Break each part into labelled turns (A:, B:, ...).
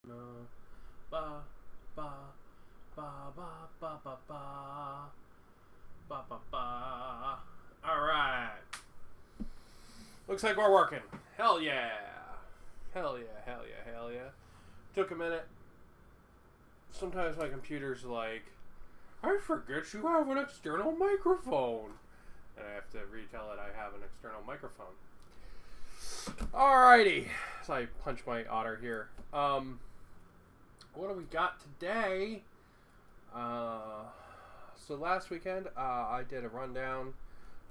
A: Ba ba ba ba ba ba ba ba ba ba. All right. Looks like we're working. Hell yeah. Hell yeah. Hell yeah. Hell yeah. Took a minute. Sometimes my computer's like, I forget you have an external microphone. And I have to retell it I have an external microphone. Alrighty. So I punch my otter here. What do we got today? So last weekend, I did a rundown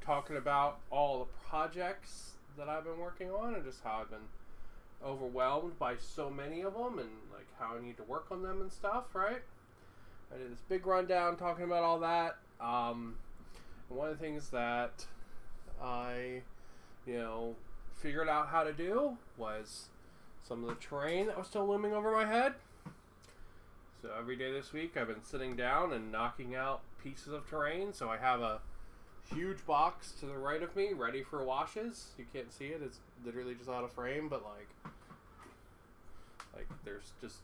A: talking about all the projects that I've been working on and just how I've been overwhelmed by so many of them and like how I need to work on them and stuff, right? I did this big rundown talking about all that. And one of the things that I, figured out how to do was some of the terrain that was still looming over my head. So every day this week I've been sitting down and knocking out pieces of terrain. So I have a huge box to the right of me ready for washes. You can't see it. It's literally just out of frame, but like there's just,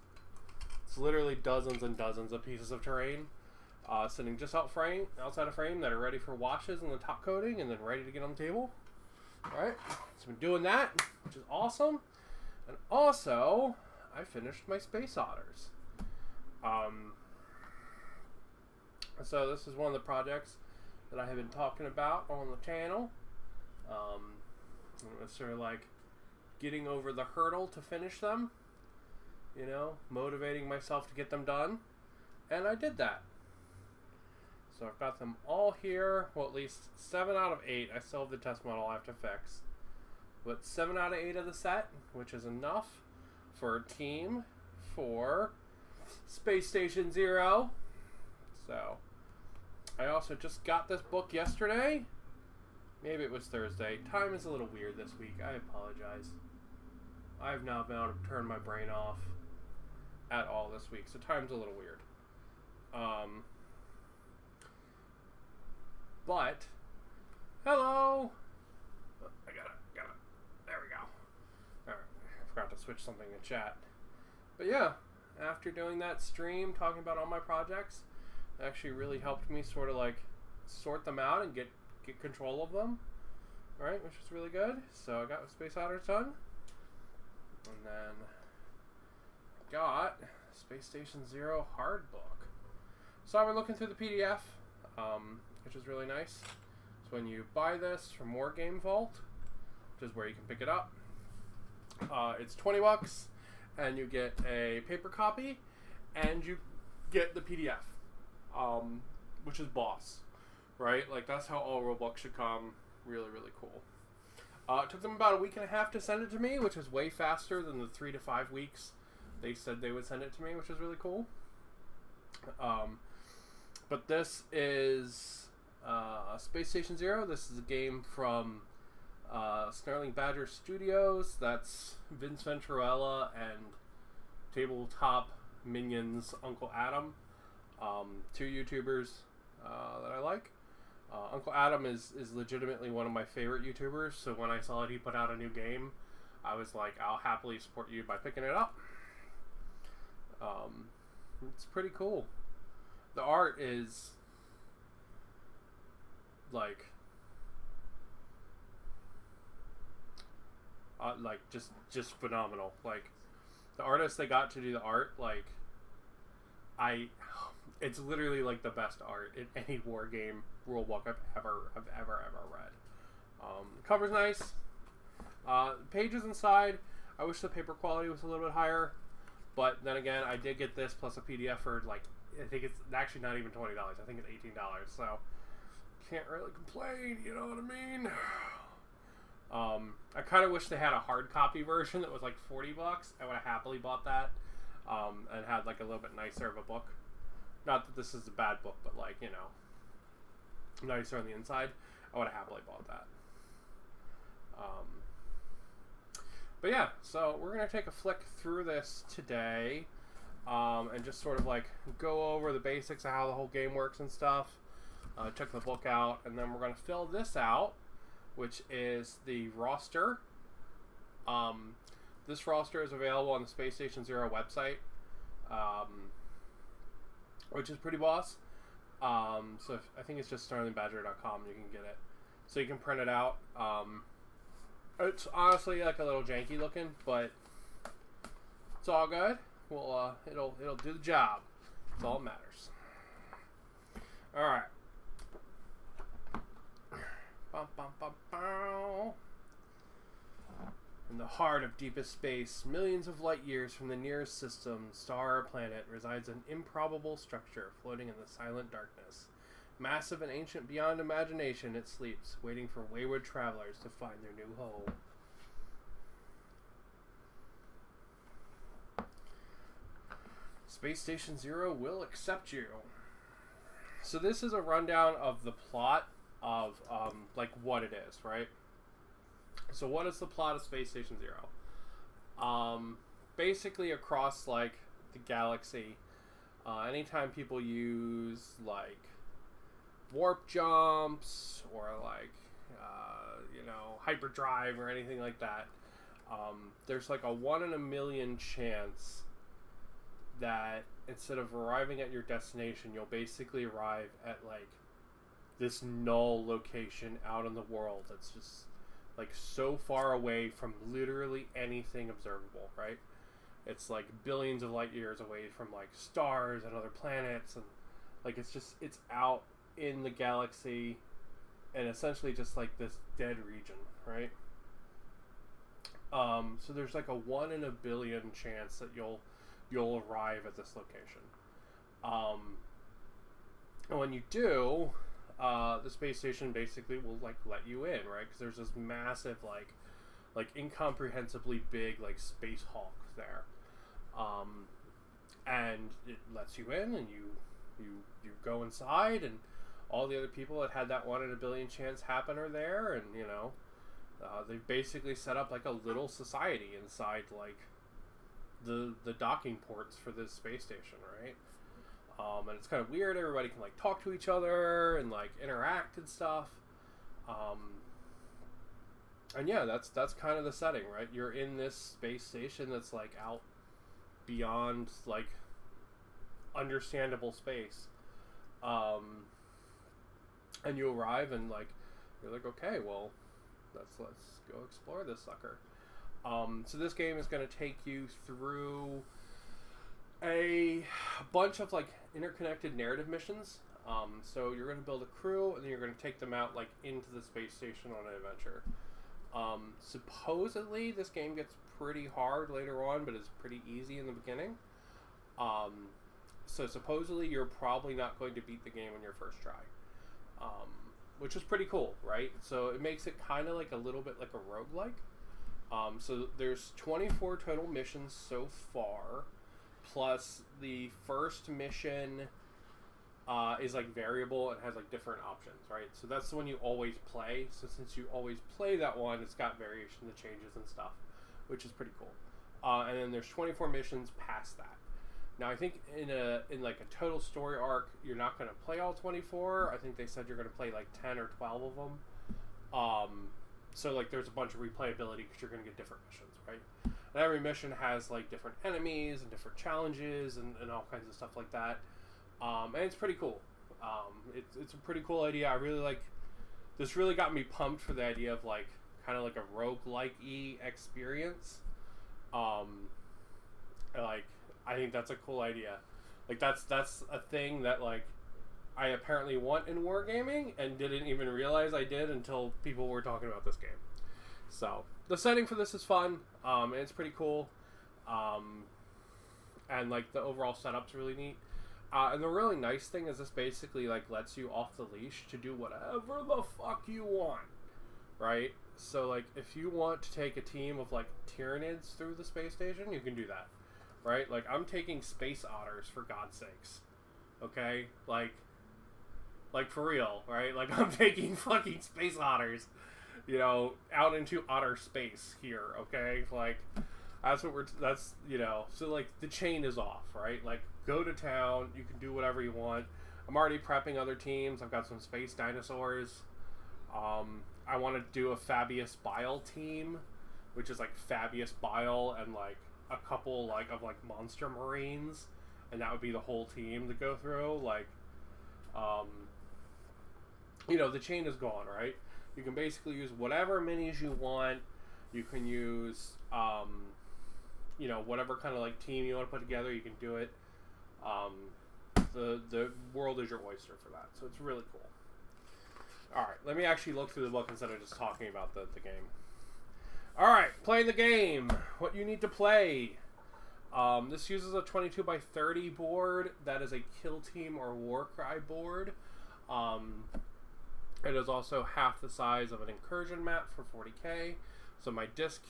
A: it's literally dozens and dozens of pieces of terrain sitting just outside of frame that are ready for washes and the top coating and then ready to get on the table. Alright, so I've been doing that, which is awesome. And also, I finished my space otters. So this is one of the projects that I have been talking about on the channel. It was sort of like getting over the hurdle to finish them, motivating myself to get them done, and I did that. So I've got them all here. Well, at least 7 out of 8. I still have the test model I have to fix, but 7 out of 8 of the set, which is enough for a team for Space Station Zero. So I also just got this book yesterday. Maybe it was Thursday. Time is a little weird this week. I apologize. I've not been able to turn my brain off at all this week, so time's a little weird. But hello. Oh, I got it. There we go. All right. I forgot to switch something in chat. But yeah, after doing that stream, talking about all my projects, it actually really helped me sort of like sort them out and get control of them, right? Which is really good. So I got Space Otters done, and then I got Space Station Zero hard book. So I've been looking through the PDF, which is really nice. So when you buy this from War Game Vault, which is where you can pick it up, it's $20, and you get a paper copy, and you get the PDF, which is boss, right? Like that's how all rulebooks should come. Really, really cool. It took them about a week and a half to send it to me, which is way faster than the 3 to 5 weeks they said they would send it to me, which is really cool. But this is Space Station Zero. This is a game from Snarling Badger Studios. That's Vince Venturella and Tabletop Minions Uncle Adam. 2 YouTubers that I like. Uncle Adam is legitimately one of my favorite YouTubers, so when I saw that he put out a new game, I was like, I'll happily support you by picking it up. It's pretty cool. The art is like just phenomenal. Like the artists they got to do the art, like it's literally like the best art in any war game rulebook I've ever read. The cover's nice. Pages inside, I wish the paper quality was a little bit higher, but then again, I did get this plus a PDF for like, I think it's actually not even $20. I think it's $18. So can't really complain. You know what I mean? I kind of wish they had a hard copy version that was like $40. I would have happily bought that, and had like a little bit nicer of a book. Not that this is a bad book, but like, nicer on the inside. I would have happily bought that. But yeah, so we're going to take a flick through this today, and just sort of like go over the basics of how the whole game works and stuff. Check the book out, and then we're going to fill this out, which is the roster. this roster is available on the Space Station Zero website, which is pretty boss. So I think it's just StarlingBadger.com. You can get it, so you can print it out. It's honestly like a little janky looking, but it's all good. Well, it'll do the job. That's all that matters. All right. Bum, bum, bum, bum. In the heart of deepest space, millions of light years from the nearest system, star, or planet, resides an improbable structure floating in the silent darkness. Massive and ancient beyond imagination, it sleeps, waiting for wayward travelers to find their new home. Space Station Zero will accept you. So this is a rundown of the plot of like what it is, right? So what is the plot of Space Station Zero? Basically across like the galaxy, anytime people use like warp jumps or like hyperdrive or anything like that, there's like a 1 in a million chance that instead of arriving at your destination, you'll basically arrive at like this null location out in the world that's just like so far away from literally anything observable, right? It's like billions of light years away from like stars and other planets, and like it's out in the galaxy and essentially just like this dead region, right? So there's like a 1 in a billion chance that you'll arrive at this location. And when you do, the space station basically will like let you in, right? Because there's this massive like incomprehensibly big like space hulk there, and it lets you in, and you go inside, and all the other people that had that 1 in a billion chance happen are there, and they've basically set up like a little society inside like the docking ports for this space station, right? And it's kind of weird. Everybody can like talk to each other and like interact and stuff. And yeah, that's kind of the setting, right? You're in this space station that's like out beyond like understandable space. And you arrive and like you're like, okay, well, let's go explore this sucker. So this game is going to take you through a bunch of like interconnected narrative missions. So you're going to build a crew, and then you're going to take them out like into the space station on an adventure. Supposedly this game gets pretty hard later on, but it's pretty easy in the beginning. So supposedly you're probably not going to beat the game on your first try, which is pretty cool, right? So it makes it kind of like a little bit like a roguelike. So there's 24 total missions so far, plus the first mission is like variable and has like different options, right? So that's the one you always play. So since you always play that one, it's got variation to changes and stuff, which is pretty cool. And then there's 24 missions past that. Now I think in like a total story arc, you're not going to play all 24. I think they said you're going to play like 10 or 12 of them. So like there's a bunch of replayability because you're going to get different missions, right? And every mission has like different enemies and different challenges and all kinds of stuff like that. And it's pretty cool. It's a pretty cool idea. I really like this. Really got me pumped for the idea of like kind of like a roguelike-y experience. Like I think that's a cool idea. Like that's a thing that like I apparently want in wargaming and didn't even realize I did until people were talking about this game. So the setting for this is fun, and it's pretty cool, and like the overall setup's really neat. And the really nice thing is this basically like lets you off the leash to do whatever the fuck you want, right? So like if you want to take a team of like Tyranids through the space station, you can do that, right? Like I'm taking space otters, for God's sakes, okay? Like for real, right? Like I'm taking fucking space otters, out into outer space here, okay? Like that's so like the chain is off, right? Like go to town, you can do whatever you want. I'm already prepping other teams. I've got some space dinosaurs. I want to do a Fabius Bile team, which is like Fabius Bile and like a couple like of like monster marines, and that would be the whole team to go through. Like, you know, the chain is gone, right? You can basically use whatever minis you want. You can use, you know, whatever kind of like team you want to put together. You can do it. The world is your oyster for that, so it's really cool. All right, let me actually look through the book instead of just talking about the game. All right, playing the game. What you need to play. This uses a 22 by 30 board. That is a Kill Team or Warcry board. It is also half the size of an incursion map for 40K. So my desk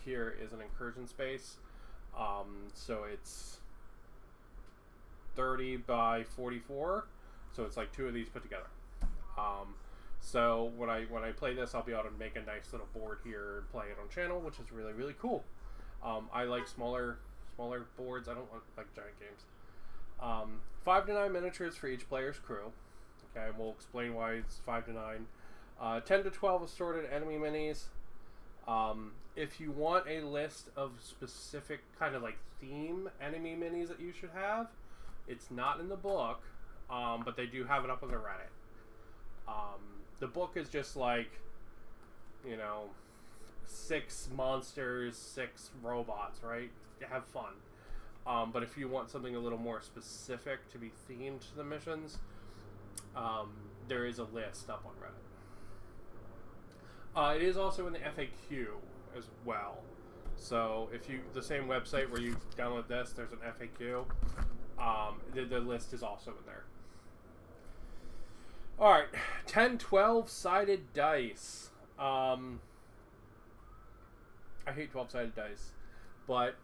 A: here is an incursion space. So it's 30 by 44. So it's like two of these put together. So when I play this, I'll be able to make a nice little board here and play it on channel, which is really, really cool. I like smaller boards. I don't like giant games. 5 to 9 miniatures for each player's crew. Okay, we'll explain why it's 5 to 9. 10 to 12 assorted enemy minis. If you want a list of specific kind of like theme enemy minis that you should have, it's not in the book, but they do have it up on the Reddit. The book is just like, you know, 6 monsters, 6 robots, right? Have fun. But if you want something a little more specific to be themed to the missions, there is a list up on Reddit. It is also in the FAQ as well. So if you, the same website where you download this, there's an FAQ. The list is also in there. Alright, 10, 12-sided dice. I hate 12-sided dice, but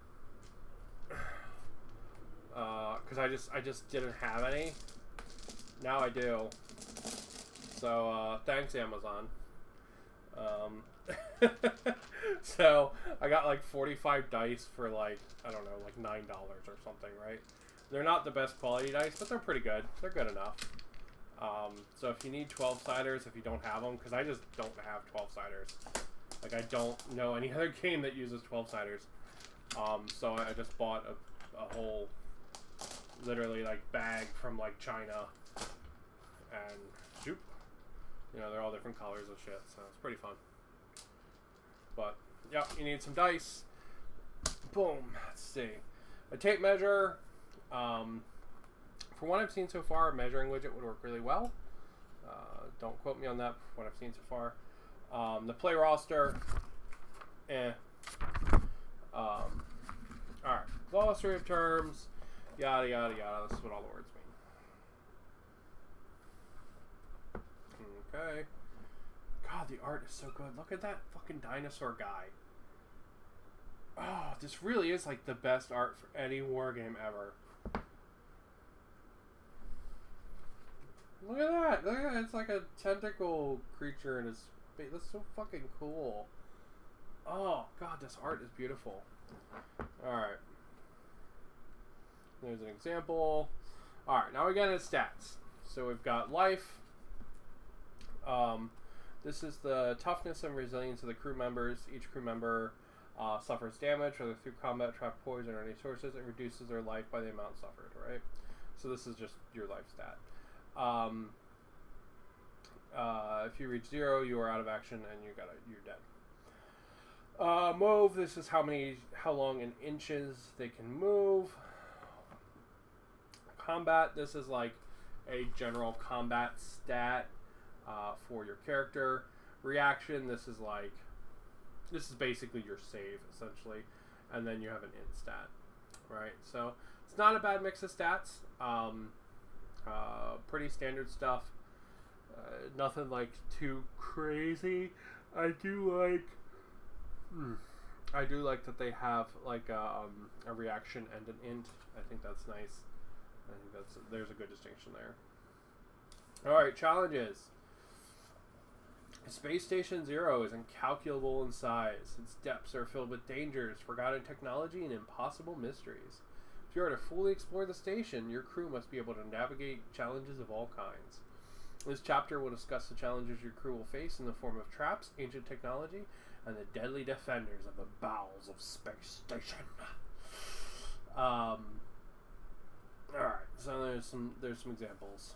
A: because I just didn't have any. Now I do. So thanks, Amazon. So I got like 45 dice for like, I don't know, like $9 or something, right? They're not the best quality dice, but they're pretty good. They're good enough. So if you need 12-siders, if you don't have them, because I just don't have 12-siders. Like, I don't know any other game that uses 12-siders. So I just bought a whole, literally, like, bag from, like, China. And, shoot. You know, they're all different colors and shit, so it's pretty fun. But, yeah, you need some dice. Boom. Let's see. A tape measure. For what I've seen so far, a measuring widget would work really well. Don't quote me on that for what I've seen so far. The play roster. Alright. Glossary of terms. Yada, yada, yada. This is what all the words mean. Okay. God, the art is so good. Look at that fucking dinosaur guy. Oh, this really is like the best art for any wargame ever. Look at that. Look at that. It's like a tentacle creature in his face. That's so fucking cool. Oh, God, this art is beautiful. Alright. There's an example. Alright, now we get into stats. So we've got life. This is the toughness and resilience of the crew members. Each crew member suffers damage, whether through combat, trap, poison, or any sources. It reduces their life by the amount suffered, right? So this is just your life stat. If you reach 0, you are out of action and you're dead. Move, this is how long in inches they can move. Combat, this is like a general combat stat for your character. Reaction, this is basically your save essentially, and then you have an int stat, right? So it's not a bad mix of stats. Pretty standard stuff. Nothing like too crazy. I do like that they have like a reaction and an int. I think that's nice. I think there's a good distinction there. All right, challenges. Space Station Zero is incalculable in size. Its depths are filled with dangers, forgotten technology, and impossible mysteries. If you are to fully explore the station, your crew must be able to navigate challenges of all kinds. This chapter will discuss the challenges your crew will face in the form of traps, ancient technology, and the deadly defenders of the bowels of space station. Alright, so there's some examples.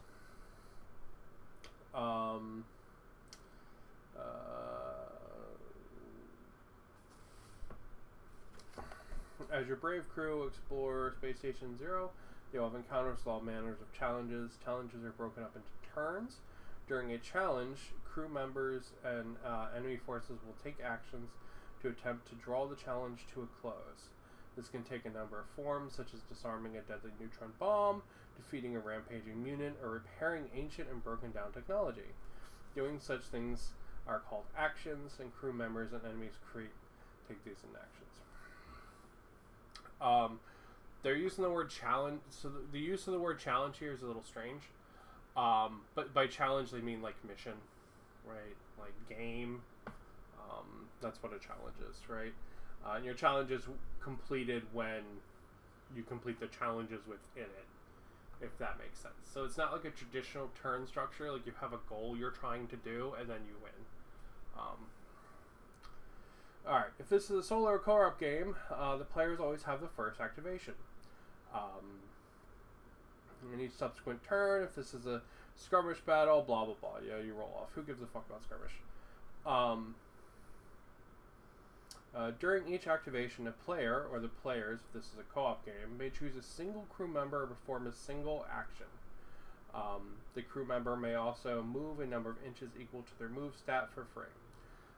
A: As your brave crew explore Space Station Zero, they will have encounters with all manners of challenges. Challenges are broken up into turns. During a challenge, crew members and enemy forces will take actions to attempt to draw the challenge to a close. This can take a number of forms, such as disarming a deadly neutron bomb, defeating a rampaging mutant, or repairing ancient and broken down technology. Doing such things are called actions, and crew members and enemies take these in actions. They're using the word challenge, so the use of the word challenge here is a little strange. But by challenge they mean like mission, right? Like game. That's what a challenge is, right? And your challenge is completed when you complete the challenges within it, if that makes sense. So it's not like a traditional turn structure, like you have a goal you're trying to do and then you win. Alright, if this is a solo or co-op game, the players always have the first activation. In each subsequent turn, if this is a skirmish battle, blah blah blah, yeah, you roll off. Who gives a fuck about skirmish? During each activation, a player, or the players, if this is a co-op game, may choose a single crew member or perform a single action. The crew member may also move a number of inches equal to their move stat for frame.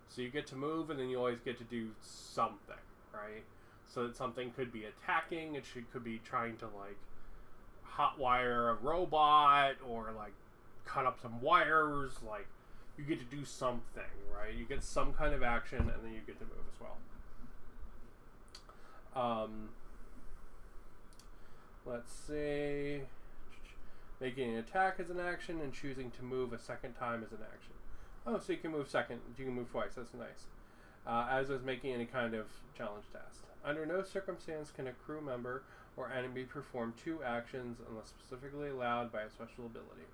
A: So you get to move, and then you always get to do something, right? So that something could be attacking, could be trying to, like, hotwire a robot, or, like, cut up some wires, like, you get to do something, right? You get some kind of action, and then you get to move as well. Let's see. Making an attack is an action, and choosing to move a second time is an action. Oh, so you can move twice. That's nice. As is making any kind of challenge test. Under no circumstance can a crew member or enemy perform two actions unless specifically allowed by a special ability.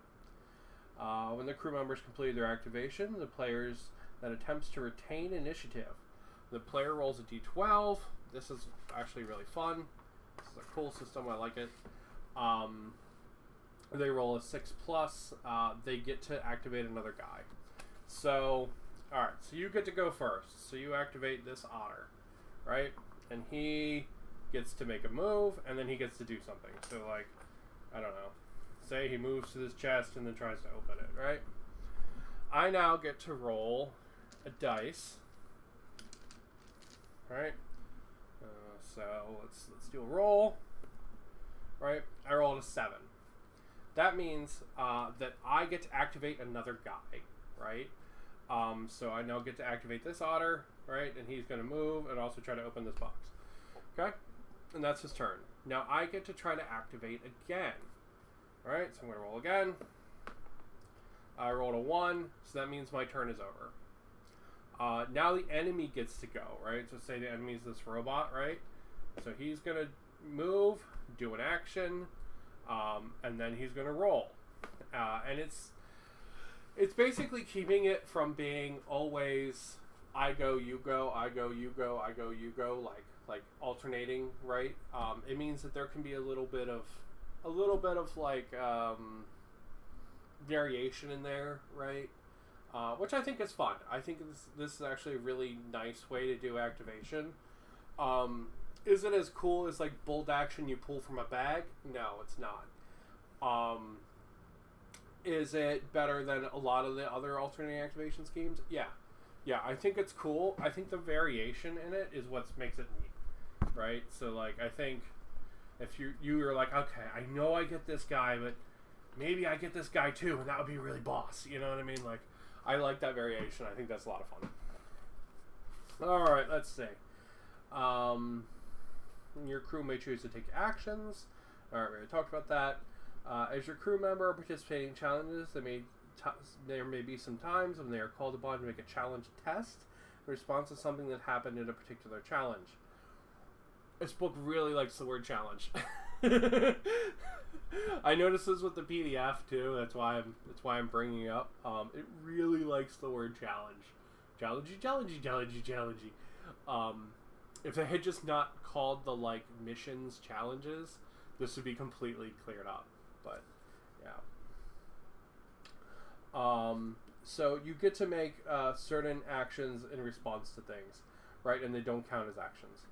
A: When the crew members complete their activation, the players that attempts to retain initiative. The player rolls a d12. This is actually really fun. This is a cool system. I like it. They roll a 6+. They get to activate another guy. So, alright, so you get to go first. So you activate this otter, right? And he gets to make a move, and then he gets to do something. So, like, I don't know. Say he moves to this chest and then tries to open it, right? I now get to roll a dice, right? So let's do a roll, right? I rolled a 7. That means that I get to activate another guy, right? So I now get to activate this otter, right? And he's going to move and also try to open this box, okay? And that's his turn. Now I get to try to activate again. Alright, so I'm going to roll again. I rolled a 1, so that means my turn is over. Now the enemy gets to go, right? So say the enemy is this robot, right? So he's going to move, do an action, and then he's going to roll. And it's basically keeping it from being always I go, you go, I go, you go, I go, you go, like alternating, right? It means that there can be a little bit of like variation in there, right? Which I think is fun. I think this is actually a really nice way to do activation. Is it as cool as like bolt action you pull from a bag? No, it's not. Is it better than a lot of the other alternating activation schemes? Yeah. I think it's cool. I think the variation in it is what makes it neat, right? So like I think if you are like, okay, I know I get this guy, but maybe I get this guy too, and that would be really boss. You know what I mean? Like, I like that variation. I think that's a lot of fun. All right, let's see. Your crew may choose to take actions. All right, we already talked about that. As your crew member participating in challenges, there may be some times when they are called upon to make a challenge test in response to something that happened in a particular challenge. This book really likes the word challenge. I noticed this with the PDF too. That's why I'm bringing it up. It really likes the word challenge. challengey. If they had just not called the like missions challenges, this would be completely cleared up. But yeah. So you get to make certain actions in response to things, right? And they don't count as actions.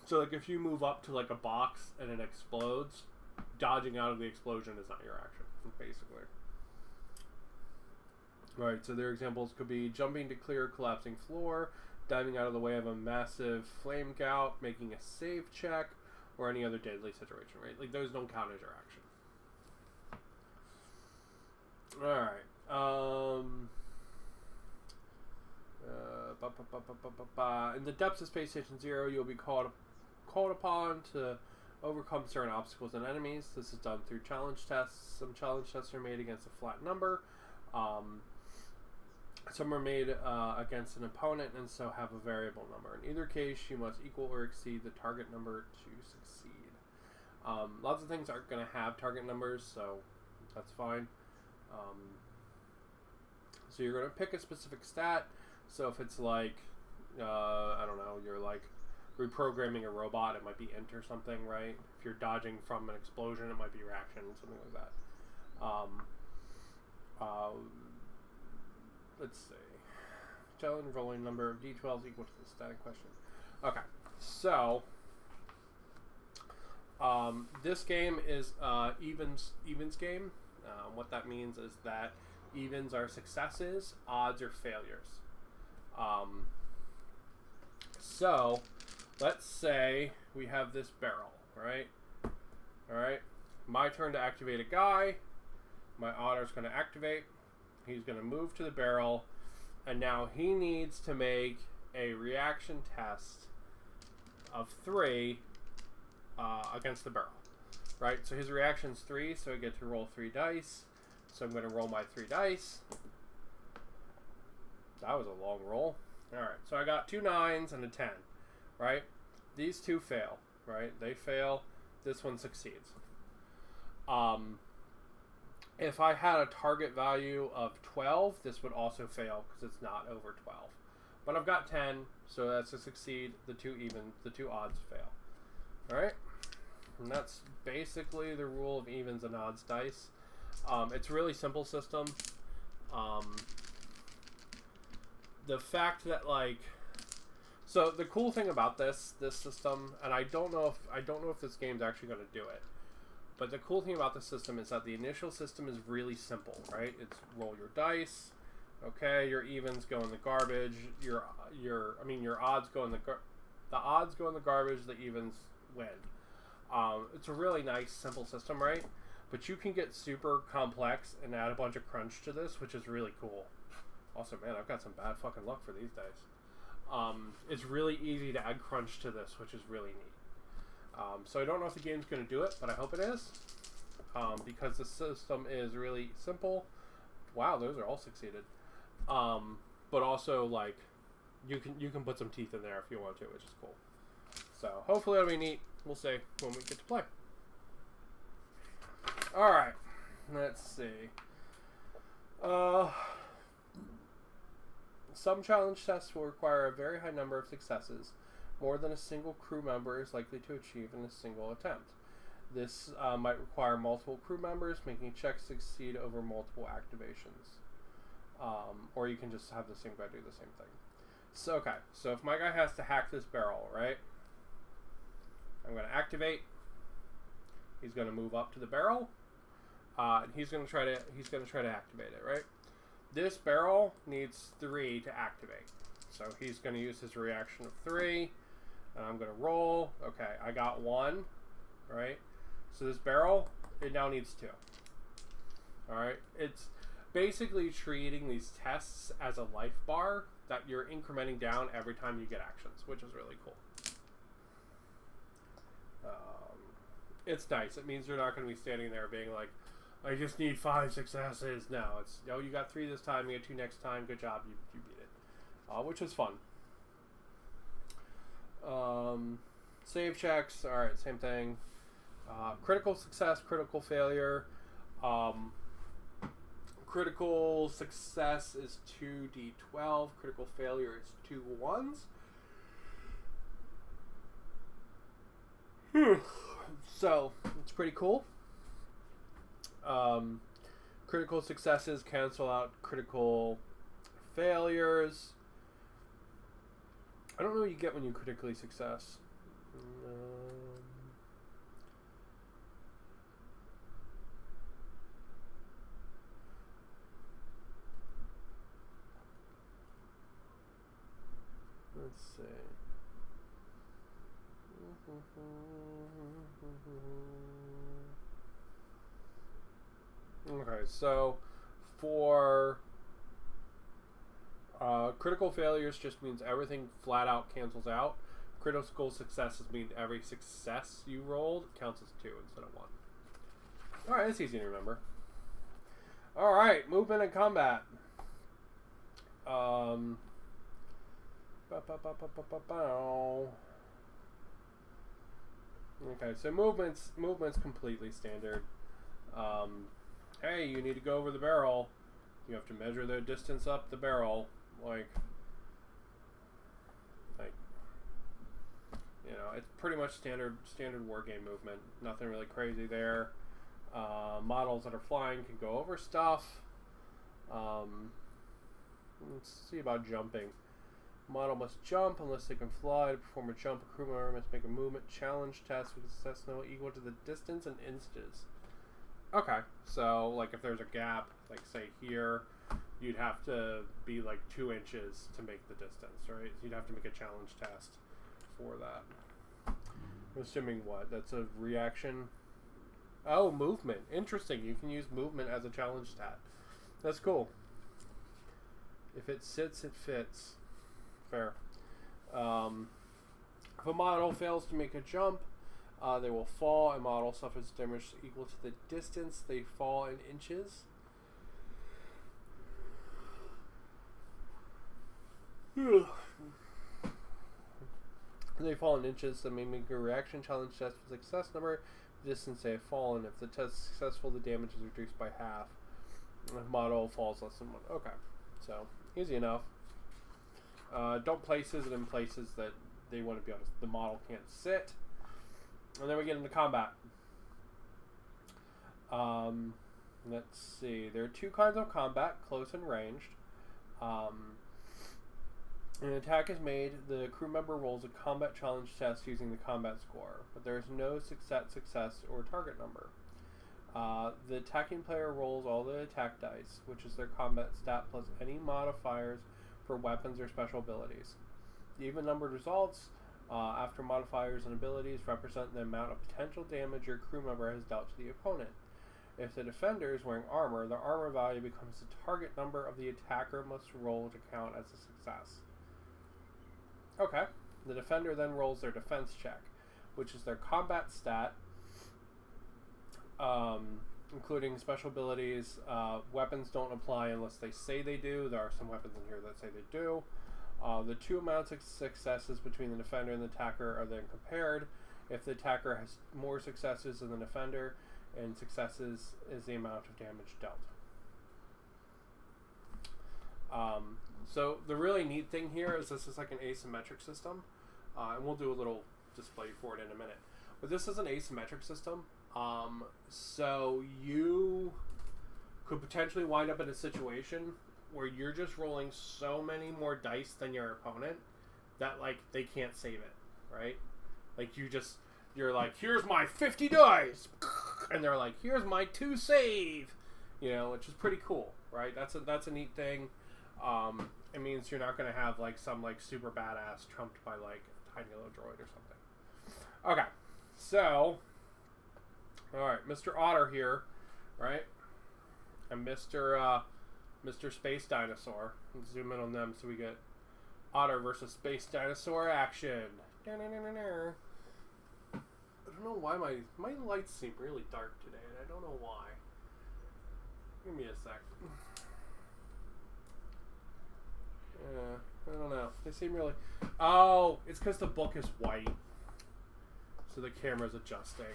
A: So like if you move up to like a box and it explodes, dodging out of the explosion is not your action, basically. Right, so their examples could be jumping to clear a collapsing floor, diving out of the way of a massive flame gout, making a save check, or any other deadly situation, right? Like those don't count as your action. Alright. In the depths of Space Station Zero, you'll be called upon to overcome certain obstacles and enemies. This is done through challenge tests. Some challenge tests are made against a flat number. Some are made against an opponent and so have a variable number. In either case, you must equal or exceed the target number to succeed. Lots of things aren't going to have target numbers, so that's fine. So you're going to pick a specific stat. So if it's like, I don't know, you're like reprogramming a robot, it might be int or something, right? If you're dodging from an explosion, it might be reaction, something like that. Let's see. Challenge rolling number of d12 equal to the static question. Okay, so this game is evens game. What that means is that evens are successes, odds are failures. So let's say we have this barrel, right? All right. My turn to activate a guy. My otter's going to activate. He's going to move to the barrel, and now he needs to make a reaction test of 3 against the barrel, right? So his reaction's 3, so I get to roll 3 dice. So I'm going to roll my 3 dice. That was a long roll. All right, so I got 2 9s and a 10, right? These 2 fail, right? They fail. This one succeeds. If I had a target value of 12, this would also fail because it's not over 12. But I've got 10, so that's a succeed. The 2 odds fail. All right, and that's basically the rule of evens and odds dice. It's a really simple system. The fact that so the cool thing about this system, and I don't know if this game's actually going to do it, but the cool thing about the system is that the initial system is really simple, right? It's roll your dice, okay, your evens go in the garbage, your odds go in the odds go in the garbage, the evens win. It's a really nice simple system, right? But you can get super complex and add a bunch of crunch to this, which is really cool. Also, man, I've got some bad fucking luck for these dice. It's really easy to add crunch to this, which is really neat. So I don't know if the game's going to do it, but I hope it is. Because the system is really simple. Wow, those are all succeeded. But also, like, you can put some teeth in there if you want to, which is cool. So hopefully it'll be neat. We'll see when we get to play. Alright, let's see. Some challenge tests will require a very high number of successes, more than a single crew member is likely to achieve in a single attempt. This might require multiple crew members, making checks succeed over multiple activations. Or you can just have the same guy do the same thing. So, okay, so if my guy has to hack this barrel, right? I'm going to activate. He's going to move up to the barrel. And he's going to try to activate it, right? This barrel needs 3 to activate. So he's going to use his reaction of 3. And I'm going to roll. Okay, I got 1, right? So this barrel, it now needs 2. Alright? It's basically treating these tests as a life bar that you're incrementing down every time you get actions, which is really cool. It's nice. It means you're not going to be standing there being like, I just need 5 successes. No, it's, oh, you got 3 this time, you get 2 next time. Good job, you beat it. Which was fun. Save checks, alright, same thing. Critical success, critical failure. Critical success is 2d12. Critical failure is 2 1s. So, it's pretty cool. Critical successes cancel out critical failures. I don't know what you get when you critically success. Let's see. Okay, so for critical failures just means everything flat out cancels out. Critical successes mean every success you rolled counts as 2 instead of 1. Alright, that's easy to remember. Alright, movement and combat. Okay, so movement's completely standard. Hey, you need to go over the barrel. You have to measure the distance up the barrel, like you know, it's pretty much standard war game movement. Nothing really crazy there. Models that are flying can go over stuff. Let's see about jumping. Model must jump unless they can fly. To perform a jump, a crew member must make a movement challenge test with a success no equal to the distance in inches. Okay, so like if there's a gap, like say here, you'd have to be like 2 inches to make the distance, right? So you'd have to make a challenge test for that. I'm assuming what? That's a reaction? Oh, movement. Interesting. You can use movement as a challenge stat. That's cool. If it sits, it fits. Fair. If a model fails to make a jump, they will fall. A model suffers damage equal to the distance they fall in inches. They fall in inches, so may make a reaction challenge test with success number, the distance they have fallen. If the test is successful, the damage is reduced by half. If model falls less than 1. Okay, so easy enough. Don't places it in places that they want to be honest. The model can't sit. And then we get into combat. Let's see. There are 2 kinds of combat, close and ranged. An attack is made, the crew member rolls a combat challenge test using the combat score, but there is no success or target number. The attacking player rolls all the attack dice, which is their combat stat plus any modifiers for weapons or special abilities. The even numbered results after modifiers and abilities represent the amount of potential damage your crew member has dealt to the opponent. If the defender is wearing armor, the armor value becomes the target number of the attacker must roll to count as a success. Okay. The defender then rolls their defense check, which is their combat stat, including special abilities. Weapons don't apply unless they say they do. There are some weapons in here that say they do. The 2 amounts of successes between the defender and the attacker are then compared. If the attacker has more successes than the defender, and successes is the amount of damage dealt. So the really neat thing here is this is like an asymmetric system, and we'll do a little display for it in a minute. But this is an asymmetric system, so you could potentially wind up in a situation where you're just rolling so many more dice than your opponent that like they can't save it, right? Like you're like, here's my 50 dice, and they're like, here's my 2 save, you know, which is pretty cool, right? That's a neat thing. It means you're not going to have like some like super badass trumped by like a tiny little droid or something. Okay, so all right, Mr. Otter here, right, and Mr. Space Dinosaur. Let's zoom in on them so we get Otter versus Space Dinosaur action. I don't know why my lights seem really dark today, and I don't know why. Give me a sec. I don't know. They seem really... Oh, it's because the book is white. So the camera's adjusting.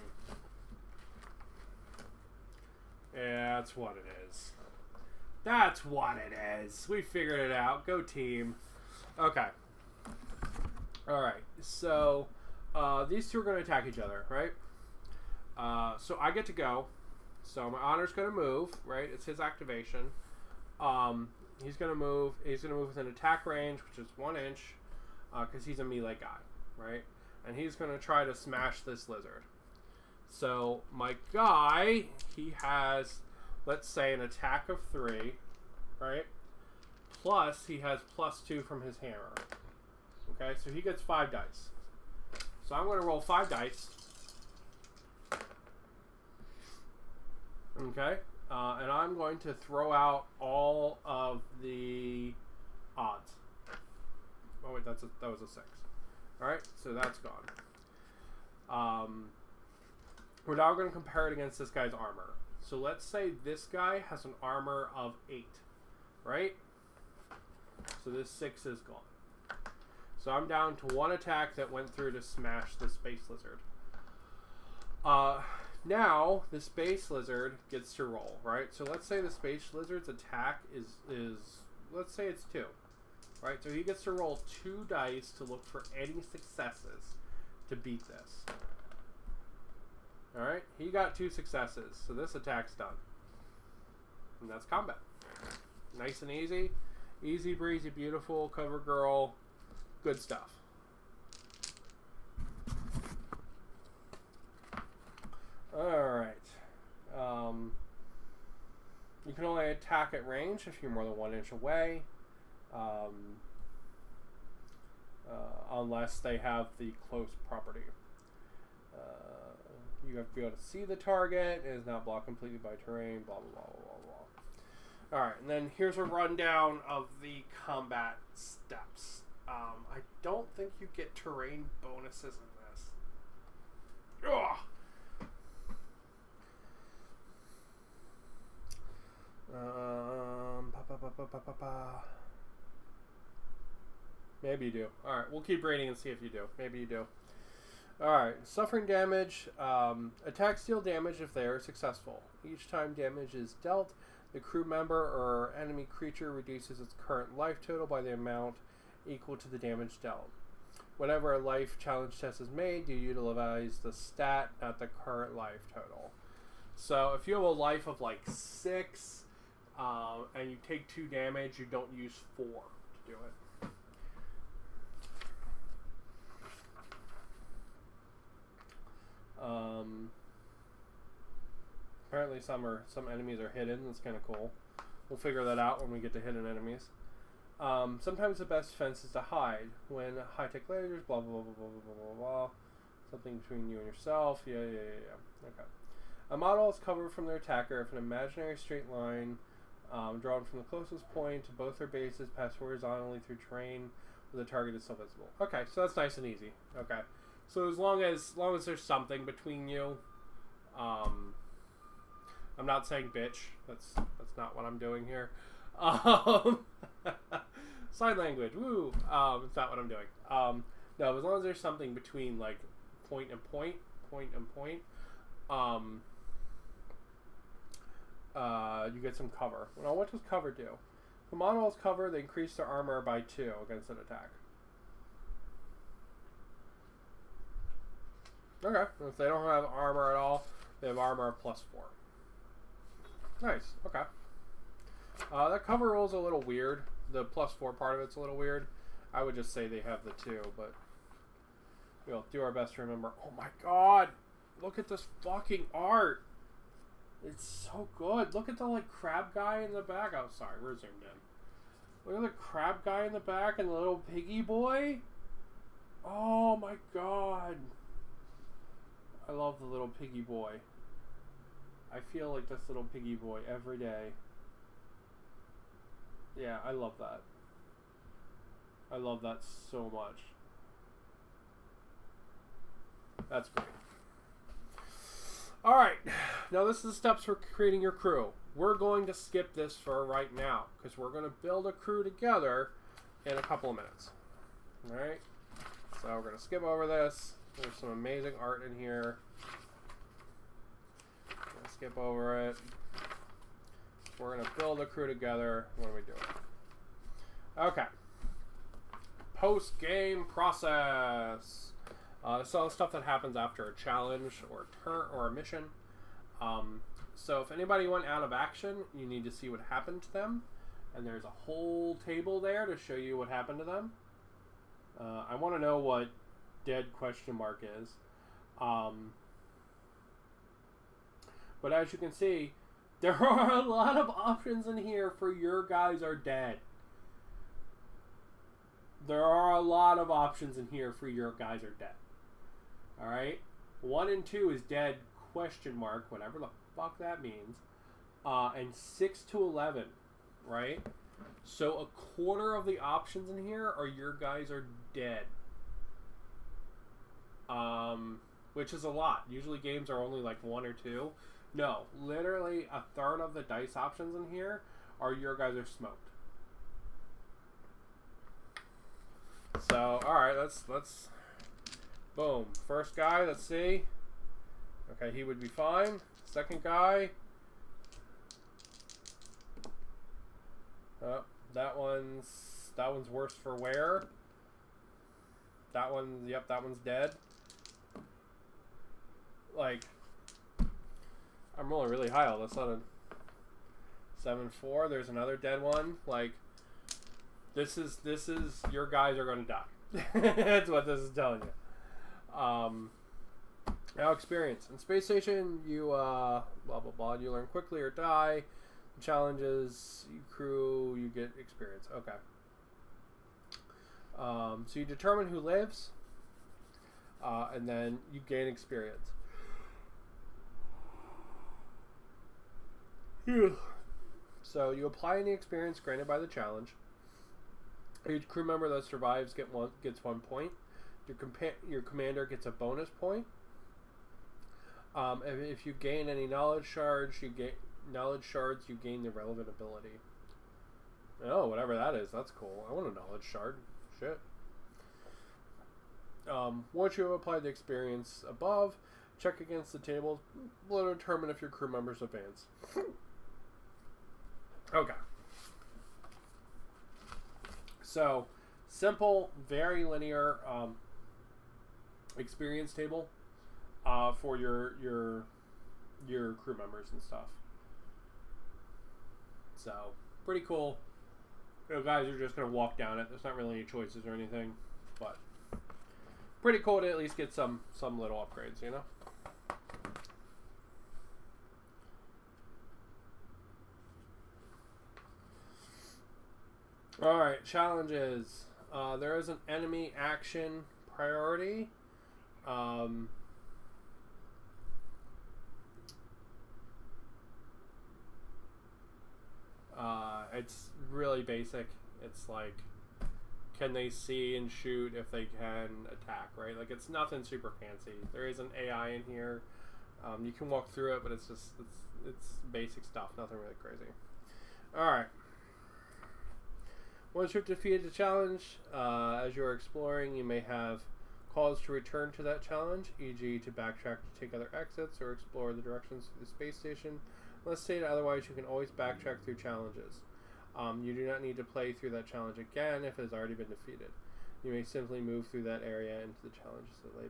A: Yeah, that's what it is. That's what it is. We figured it out. Go team. Okay. Alright, so these two are going to attack each other, right? So I get to go. So my honor's going to move, right? It's his activation. He's going to move. He's going to move within attack range, which is 1 inch, because he's a melee guy, right? And he's going to try to smash this lizard. So my guy, he has, let's say, an attack of 3, right? Plus, he has +2 from his hammer. Okay, so he gets 5 dice. So I'm going to roll 5 dice. Okay, and I'm going to throw out all of the odds. Oh wait, that was a 6. All right, so that's gone. We're now going to compare it against this guy's armor. So let's say this guy has an armor of 8, right? So this 6 is gone. So I'm down to 1 attack that went through to smash the space lizard. Now the space lizard gets to roll, right? So let's say the space lizard's attack is let's say it's 2, right? So he gets to roll 2 dice to look for any successes to beat this. All right, he got 2 successes, so this attack's done, and that's combat. Nice and easy, easy breezy, beautiful cover girl, good stuff. Alright. You can only attack at range if you're more than 1 inch away. Unless they have the close property. You have to be able to see the target. It is not blocked completely by terrain. Blah, blah, blah, blah, blah. Alright, and then here's a rundown of the combat steps. I don't think you get terrain bonuses in this. Ugh! Maybe you do. Alright, we'll keep rating and see if you do. Maybe you do. Alright, suffering damage. Attacks deal damage if they are successful. Each time damage is dealt, the crew member or enemy creature reduces its current life total by the amount equal to the damage dealt. Whenever a life challenge test is made, you utilize the stat, not the current life total. So if you have a life of like 6, and you take 2 damage, you don't use 4 to do it. Apparently some enemies are hidden. That's kind of cool. We'll figure that out when we get to hidden enemies. Sometimes the best defense is to hide. When high-tech lasers, blah, blah, blah, blah, blah, blah, blah, blah. Something between you and yourself. Yeah. Okay. A model is covered from their attacker if an imaginary straight line drawn from the closest point to both their bases pass horizontally through terrain where the target is still visible. Okay, so that's nice and easy. Okay. So as long as there's something between you, I'm not saying bitch. That's not what I'm doing here. Sign language. Woo. It's not what I'm doing. No, as long as there's something between like point and point, you get some cover. Now, what does cover do? If a model is cover, they increase their armor by 2 against an attack. Okay. If they don't have armor at all, they have armor of +4. Nice. Okay. That cover roll is a little weird. The +4 part of it's a little weird. I would just say they have the 2, but we'll do our best to remember. Oh my god! Look at this fucking art! It's so good. Look at the like crab guy in the back. Oh, sorry, we're zoomed in. Look at the crab guy in the back and the little piggy boy. Oh my god. I love the little piggy boy. I feel like this little piggy boy every day. Yeah, I love that. I love that so much. That's great. Alright, now this is the steps for creating your crew. We're going to skip this for right now, because we're going to build a crew together in a couple of minutes. Alright, so we're going to skip over this. There's some amazing art in here. I'm going to skip over it. We're going to build a crew together. What are we doing? Okay. Post-game process. So stuff that happens after a challenge or a turn or a mission. So if anybody went out of action, you need to see what happened to them. And there's a whole table there to show you what happened to them. I want to know what dead question mark is. But as you can see, there are a lot of options in here for your guys are dead. There are a lot of options in here for your guys are dead. Alright? 1 and 2 is dead question mark, whatever the fuck that means. And 6 to 11, right? So a quarter of the options in here are your guys are dead. Which is a lot. Usually games are only like 1 or 2. No, literally a third of the dice options in here are your guys are smoked. So, alright, let's boom. First guy, let's see. Okay, he would be fine. Second guy. Oh, that one's worse for wear. That one, yep, that one's dead. Like, I'm rolling really high all of a sudden. 7-4. There's another dead one. Like, this is your guys are going to die. That's what this is telling you. Now experience. In Space Station, you blah blah blah. You learn quickly or die. Challenges, you crew, you get experience. Okay. So you determine who lives, and then you gain experience. So you apply any experience granted by the challenge. Each crew member that survives gets 1 point. Your commander gets a bonus point. If you gain any knowledge shards, you gain the relevant ability. Oh, whatever that is, that's cool. I want a knowledge shard. Shit. Once you have applied the experience above, check against the tables. Will determine if your crew members advance. Okay. So, simple, very linear experience table for your crew members and stuff. So, pretty cool. You know, guys are just going to walk down it. There's not really any choices or anything, but pretty cool to at least get some little upgrades, you know? Alright, challenges. There is an enemy action priority. It's really basic. It's like, can they see and shoot if they can attack, right? Like, it's nothing super fancy. There is an AI in here. You can walk through it, but it's just, it's basic stuff. Nothing really crazy. Alright. Once you've defeated the challenge, as you are exploring, you may have calls to return to that challenge, e.g. to backtrack to take other exits or explore the directions to the space station. Unless stated otherwise, you can always backtrack through challenges. You do not need to play through that challenge again if it has already been defeated. You may simply move through that area into the challenges that lay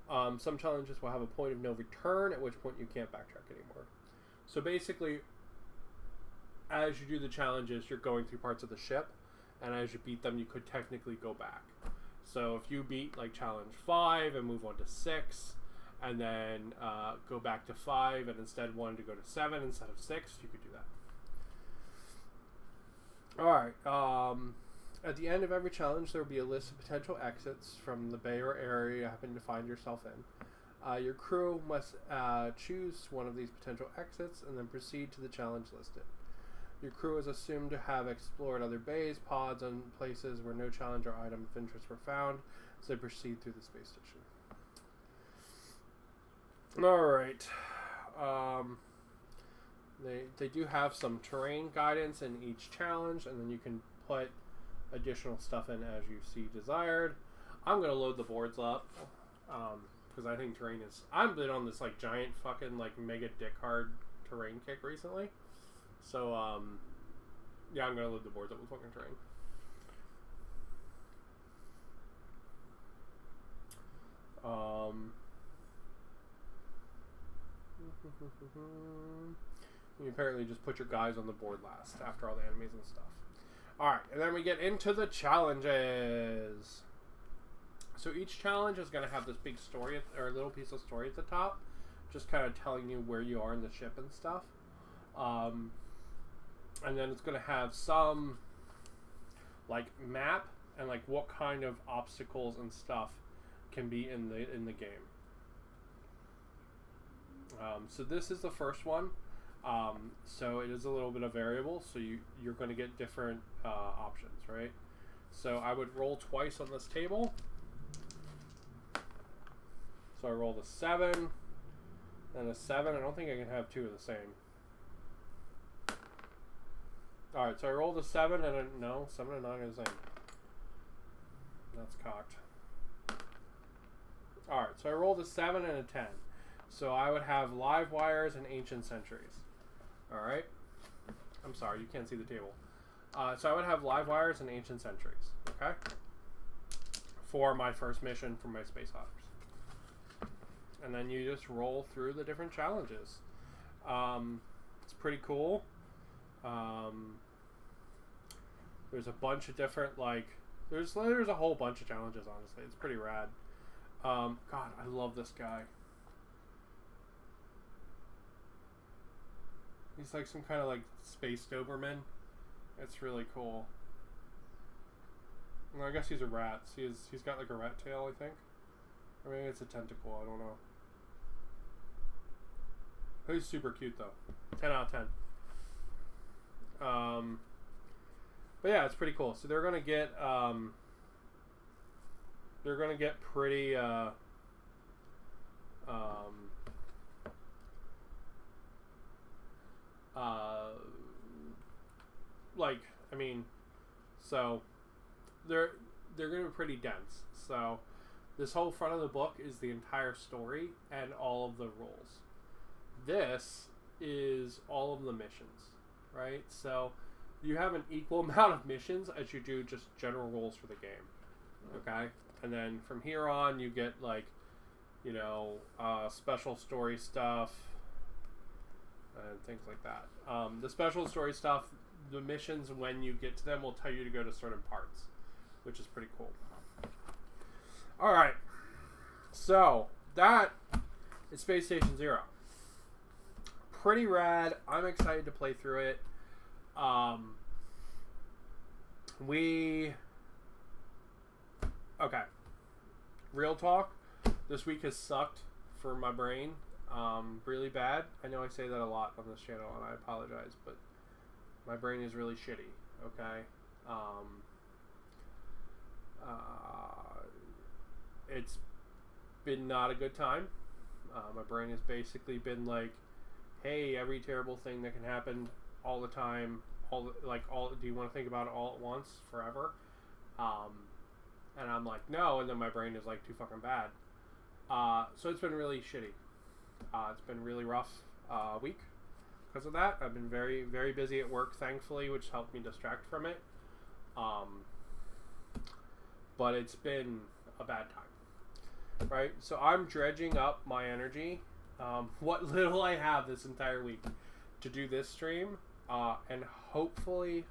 A: beyond. Some challenges will have a point of no return, at which point you can't backtrack anymore. So basically, as you do the challenges, you're going through parts of the ship, and as you beat them, you could technically go back. So if you beat like challenge 5 and move on to 6, and then go back to 5 and instead wanted to go to 7 instead of 6, you could do that. Alright, at the end of every challenge there will be a list of potential exits from the bay or area you happen to find yourself in. Your crew must choose one of these potential exits and then proceed to the challenge listed. Your crew is assumed to have explored other bays, pods, and places where no challenge or item of interest were found, so they proceed through the space station. Alright. They do have some terrain guidance in each challenge, and then you can put additional stuff in as you see desired. I'm going to load the boards up, because I think terrain is... I've been on this like giant fucking like mega dick hard terrain kick recently. So, yeah, I'm going to load the boards up with fucking terrain. You apparently just put your guys on the board last after all the enemies and stuff. Alright, and then we get into the challenges. So each challenge is going to have this big story, or a little piece of story at the top, just kind of telling you where you are in the ship and stuff. And then it's going to have some, like, map and, like, what kind of obstacles and stuff can be in the game. So this is the first one. So it is a little bit of variable, so you're going to get different options, right? So I would roll twice on this table. So I roll the 7 and a 7. I don't think I can have two of the same. Alright, so I rolled a 7 and a... No, 7 and 9 are the same. That's cocked. Alright, so I rolled a 7 and a 10. So I would have live wires and ancient sentries. Alright? I'm sorry, you can't see the table. So I would have live wires and ancient sentries. Okay? For my first mission for my space hoppers. And then you just roll through the different challenges. It's pretty cool. There's a bunch of different, like... There's a whole bunch of challenges, honestly. It's pretty rad. God, I love this guy. He's like some kind of like space Doberman. It's really cool. Well, I guess he's a rat. He's got like a rat tail, I think. Or maybe it's a tentacle, I don't know. He's super cute though. 10 out of 10. But yeah, it's pretty cool. So they're gonna get pretty like, I mean, so they're gonna be pretty dense. So this whole front of the book is the entire story and all of the rules. This is all of the missions, right? So you have an equal amount of missions as you do just general rules for the game. Okay? And then from here on you get like, you know, special story stuff and things like that. The special story stuff, the missions when you get to them will tell you to go to certain parts, which is pretty cool. Alright. So that is Space Station Zero. Pretty rad. I'm excited to play through it. Okay. Real talk. This week has sucked for my brain. Really bad. I know I say that a lot on this channel, and I apologize, but my brain is really shitty. Okay. It's been not a good time. My brain has basically been like, hey, every terrible thing that can happen all the time, do you want to think about it all at once forever? And I'm like, no, and then my brain is like too fucking bad. So it's been really shitty. It's been really rough week because of that. I've been very, very busy at work, thankfully, which helped me distract from it. But it's been a bad time, right? So I'm dredging up my energy, what little I have this entire week, to do this stream, and hopefully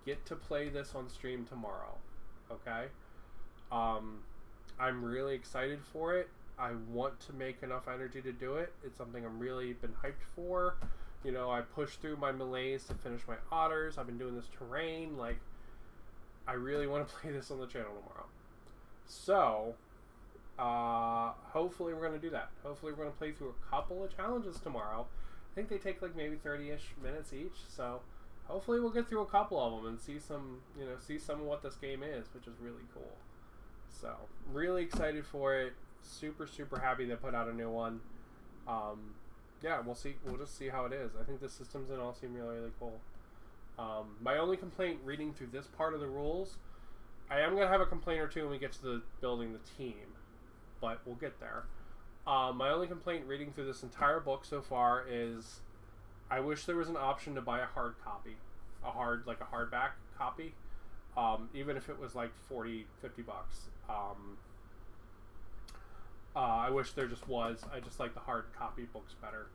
A: get to play this on stream tomorrow. Okay? I'm really excited for it. I want to make enough energy to do it. It's something I'm really been hyped for. You know, I pushed through my malaise to finish my otters. I've been doing this terrain. Like, I really want to play this on the channel tomorrow. So, hopefully we're going to do that. Hopefully we're going to play through a couple of challenges tomorrow. I think they take like maybe 30-ish minutes each. So, hopefully we'll get through a couple of them and see some of what this game is, which is really cool. So, really excited for it. Super, super happy they put out a new one. Yeah, we'll see. We'll just see how it is. I think the systems and all seem really, really cool. My only complaint reading through this part of the rules, I am going to have a complaint or two when we get to the building the team, but we'll get there. My only complaint reading through this entire book so far is I wish there was an option to buy a hard copy, a hardback copy, even if it was like $40-50. I wish there just was. I just like the hard copy books better.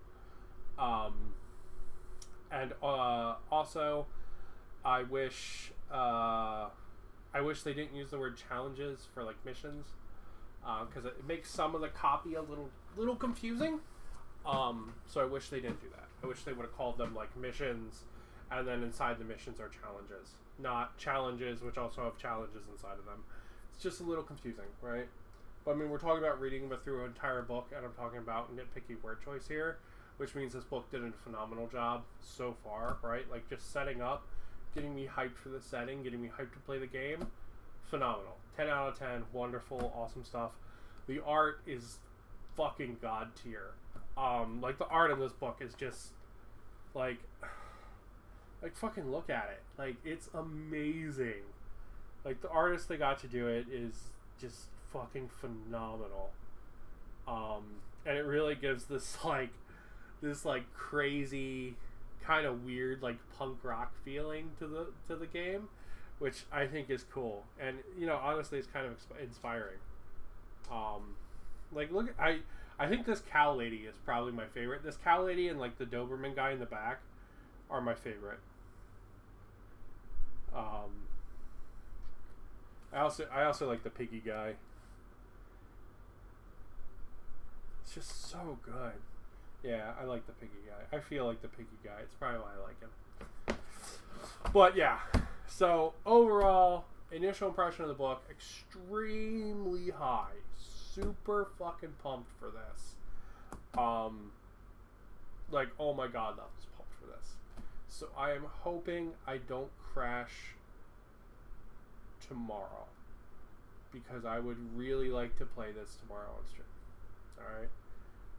A: And also, I wish they didn't use the word challenges for like missions, because it makes some of the copy a little confusing. So I wish they didn't do that. I wish they would have called them like missions, and then inside the missions are challenges, not challenges which also have challenges inside of them. It's just a little confusing, right? But I mean, we're talking about reading through an entire book, and I'm talking about nitpicky word choice here, which means this book did a phenomenal job so far, right? Like just setting up, getting me hyped for the setting, getting me hyped to play the game. Phenomenal. 10 out of 10. Wonderful. Awesome stuff. The art is fucking god tier. Like the art in this book is just like fucking look at it. Like it's amazing. Like the artist that got to do it is just fucking phenomenal. And it really gives this crazy kind of weird like punk rock feeling to the game, which I think is cool. And you know, honestly, it's kind of inspiring. Like look, I think this cow lady is probably my favorite. This cow lady and like the Doberman guy in the back are my favorite. I also like the piggy guy. It's just so good. Yeah, I like the piggy guy. I feel like the piggy guy. It's probably why I like him. But yeah, so overall, initial impression of the book, extremely high. Super fucking pumped for this. Like, oh my god, I was pumped for this. So I am hoping I don't crash tomorrow, because I would really like to play this tomorrow on stream. Alright?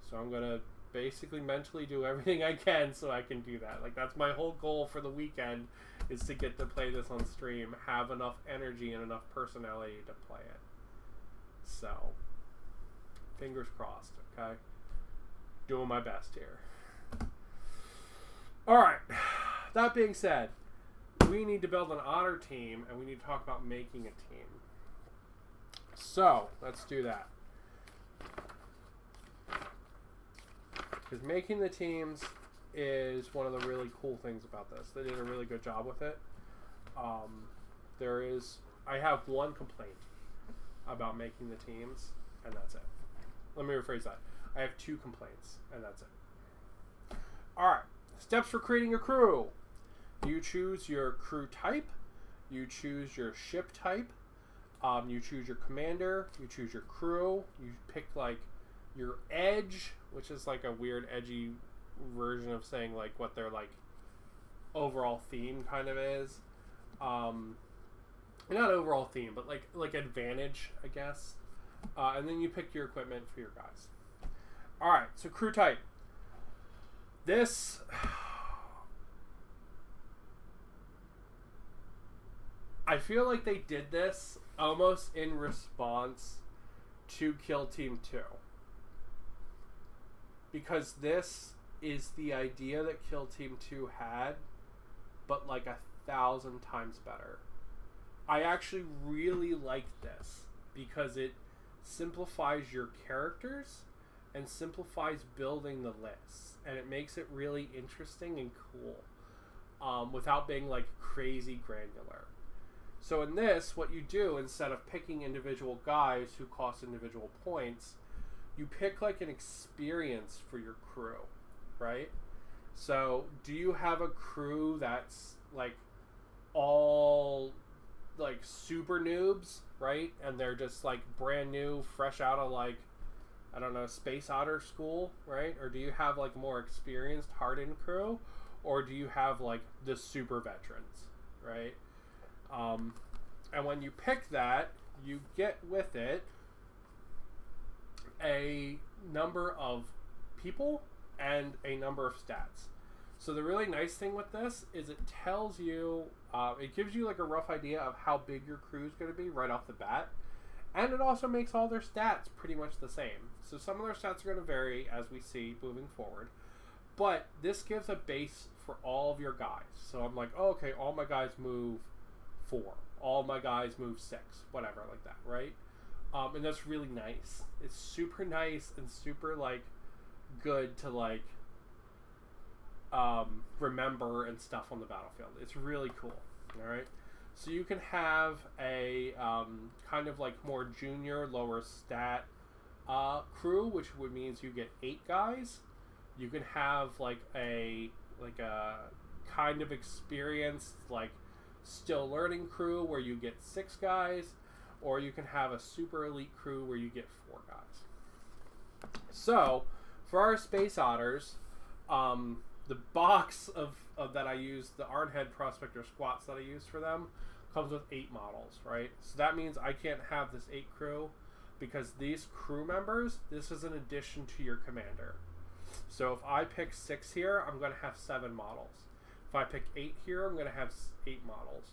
A: So I'm gonna basically mentally do everything I can so I can do that. Like, that's my whole goal for the weekend, is to get to play this on stream, have enough energy and enough personality to play it. So, fingers crossed, okay? Doing my best here. Alright, that being said, we need to build an honor team, and we need to talk about making a team. So, let's do that. Because making the teams is one of the really cool things about this. They did a really good job with it. I have one complaint about making the teams, and that's it. Let me rephrase that. I have two complaints, and that's it. Alright, steps for creating a crew. You choose your crew type, you choose your ship type, you choose your commander, you choose your crew, you pick like your edge, which is like a weird edgy version of saying like what their like overall theme kind of is. Not overall theme, but like advantage, I guess. And then you pick your equipment for your guys. Alright, so crew type. This I feel like they did this almost in response to Kill Team 2. Because this is the idea that Kill Team 2 had, but like 1,000 times better. I actually really like this because it simplifies your characters and simplifies building the lists, and it makes it really interesting and cool, without being like crazy granular. So in this, what you do, instead of picking individual guys who cost individual points, you pick like an experience for your crew, right? So do you have a crew that's like all like super noobs, right? And they're just like brand new, fresh out of like, I don't know, Space Otter school, right? Or do you have like more experienced, hardened crew? Or do you have like the super veterans, right? And when you pick that, you get with it a number of people and a number of stats. So the really nice thing with this is it tells you, it gives you like a rough idea of how big your crew is going to be right off the bat. And it also makes all their stats pretty much the same. So some of their stats are going to vary as we see moving forward. But this gives a base for all of your guys. So I'm like, oh, okay, all my guys move 4. All my guys move 6. Whatever, like that, right? And that's really nice. It's super nice and super, like, good to, like, remember and stuff on the battlefield. It's really cool, alright? So you can have a kind of like more junior, lower stat crew, which would means you get 8 guys. You can have like a kind of experienced, like still learning crew where you get 6 guys, or you can have a super elite crew where you get 4 guys. So for our Space Otters, the box of that I use, the Arnhead Prospector Squats that I use for them, comes with 8 models, right? So that means I can't have this 8 crew, because these crew members, this is an addition to your commander. So if I pick 6 here, I'm going to have 7 models. If I pick 8 here, I'm going to have 8 models.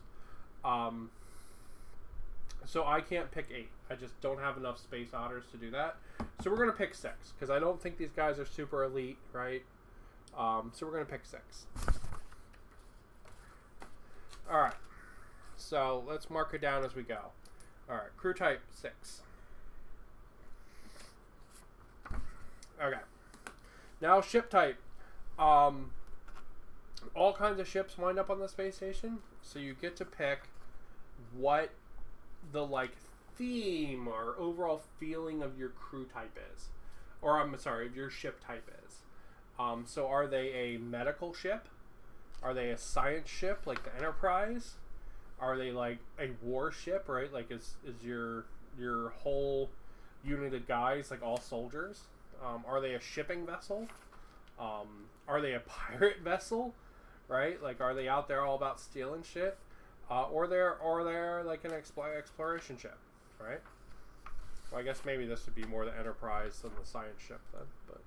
A: So I can't pick 8. I just don't have enough Space Otters to do that. So we're going to pick 6, because I don't think these guys are super elite, right? So we're going to pick 6. Alright. So let's mark it down as we go. Alright, crew type 6. Okay. Now ship type. All kinds of ships wind up on the space station, so you get to pick what the like theme or overall feeling of your crew type is. Or I'm sorry, of your ship type is. So are they a medical ship? Are they a science ship like the Enterprise? Are they like a warship, right? Like is your whole unit of guys like all soldiers? Are they a shipping vessel? Are they a pirate vessel? Right? Like are they out there all about stealing shit? Or they're like an exploration ship, right? Well, I guess maybe this would be more the Enterprise than the science ship then, but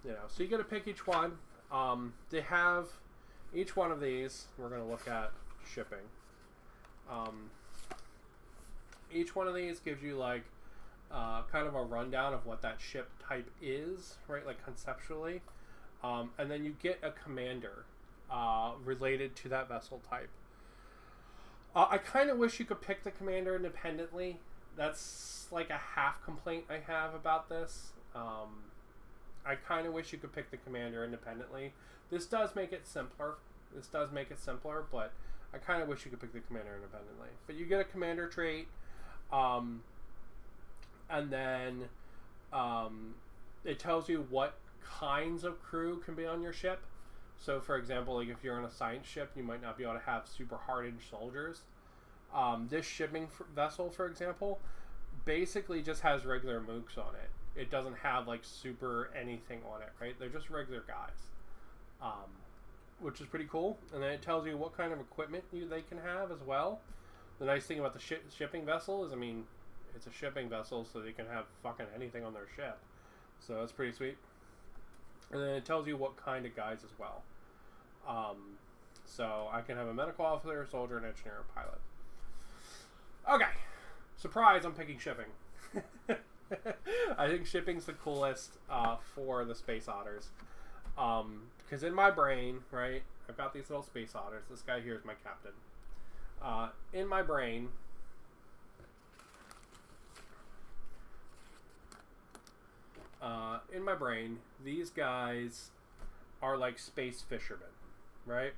A: you know, so you get to pick each one. They have each one of these. We're going to look at shipping. Each one of these gives you like kind of a rundown of what that ship type is, right? Like conceptually, and then you get a commander related to that vessel type. I kind of wish you could pick the commander independently. That's like a half complaint I have about this. I kind of wish you could pick the commander independently. This does make it simpler. But I kind of wish you could pick the commander independently. But you get a commander trait, and then it tells you what kinds of crew can be on your ship. So, for example, like if you're on a science ship, you might not be able to have super hardened soldiers. This shipping vessel, for example, basically just has regular mooks on it. It doesn't have like super anything on it, right? They're just regular guys, which is pretty cool. And then it tells you what kind of equipment they can have as well. The nice thing about the shipping vessel is, I mean, it's a shipping vessel, so they can have fucking anything on their ship. So that's pretty sweet. And then it tells you what kind of guys as well. So I can have a medical officer, a soldier, an engineer, a pilot. Okay. Surprise, I'm picking shipping. I think shipping's the coolest for the Space Otters. Because in my brain, right, I've got these little Space Otters. This guy here is my captain. In my brain, these guys are like space fishermen, right?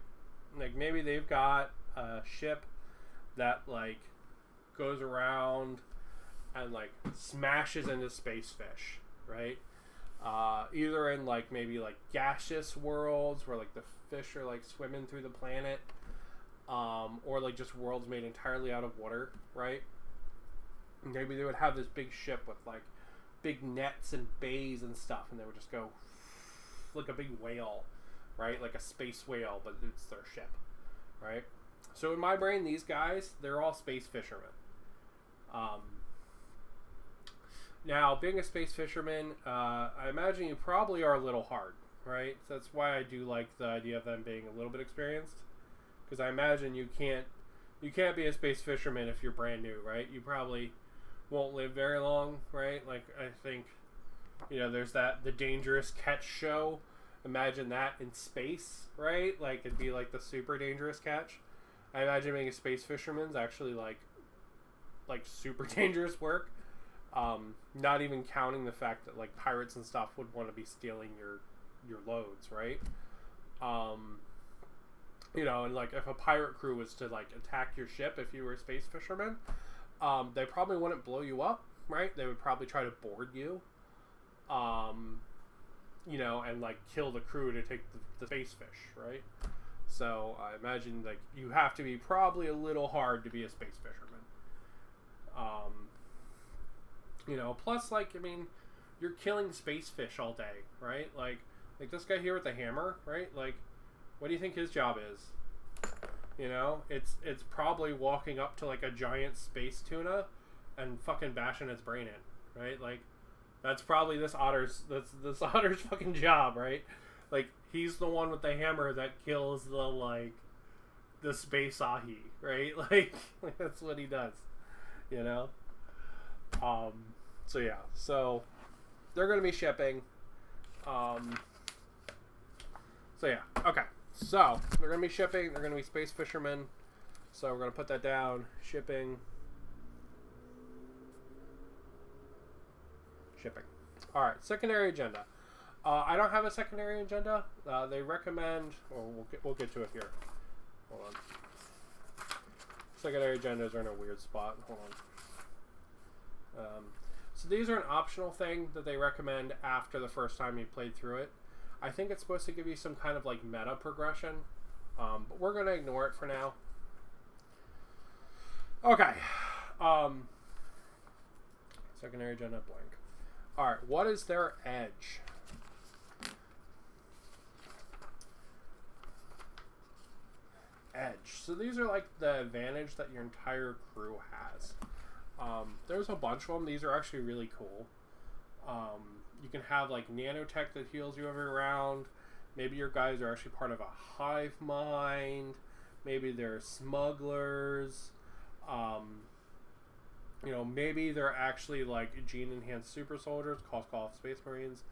A: Like maybe they've got a ship that like goes around and like smashes into space fish, right? Either in like maybe like gaseous worlds where like the fish are like swimming through the planet, or like just worlds made entirely out of water, right? Maybe they would have this big ship with like big nets and bays and stuff, and they would just go like a big whale, right? Like a space whale, but it's their ship, right? So in my brain, these guys, they're all space fishermen. Now, being a space fisherman, I imagine you probably are a little hard, right? So that's why I do like the idea of them being a little bit experienced, because I imagine you can't be a space fisherman if you're brand new, right? You probably won't live very long, right? Like, I think, there's the Dangerous Catch show. Imagine that in space, right? Like, it'd be like the super dangerous catch. I imagine being a space fisherman's actually like super dangerous work. Not even counting the fact that like pirates and stuff would want to be stealing your loads, right? And like if a pirate crew was to like attack your ship if you were a space fisherman, they probably wouldn't blow you up, right? They would probably try to board you, and like kill the crew to take the space fish, right? So I imagine like you have to be probably a little hard to be a space fisherman. Plus like, I mean, you're killing space fish all day, right? Like this guy here with the hammer, right? Like, what do you think his job is? It's probably walking up to like a giant space tuna and fucking bashing its brain in, right? Like, that's probably this otter's fucking job, right? Like, he's the one with the hammer that kills the space ahi, right? Like that's what he does, So yeah, so they're gonna be shipping. So yeah, okay. So they're gonna be shipping. They're gonna be space fishermen. So we're gonna put that down. Shipping. All right. Secondary agenda. I don't have a secondary agenda. They recommend. Well, we'll get to it here. Hold on. Secondary agendas are in a weird spot. Hold on. So these are an optional thing that they recommend after the first time you played through it. I think it's supposed to give you some kind of like meta progression, but we're gonna ignore it for now. Okay. Secondary agenda blank. All right. What is their edge? So these are like the advantage that your entire crew has. There's a bunch of them. These are actually really cool. You can have like nanotech that heals you every round. Maybe your guys are actually part of a hive mind. Maybe they're smugglers. Maybe they're actually like gene enhanced super soldiers, call Space Marines.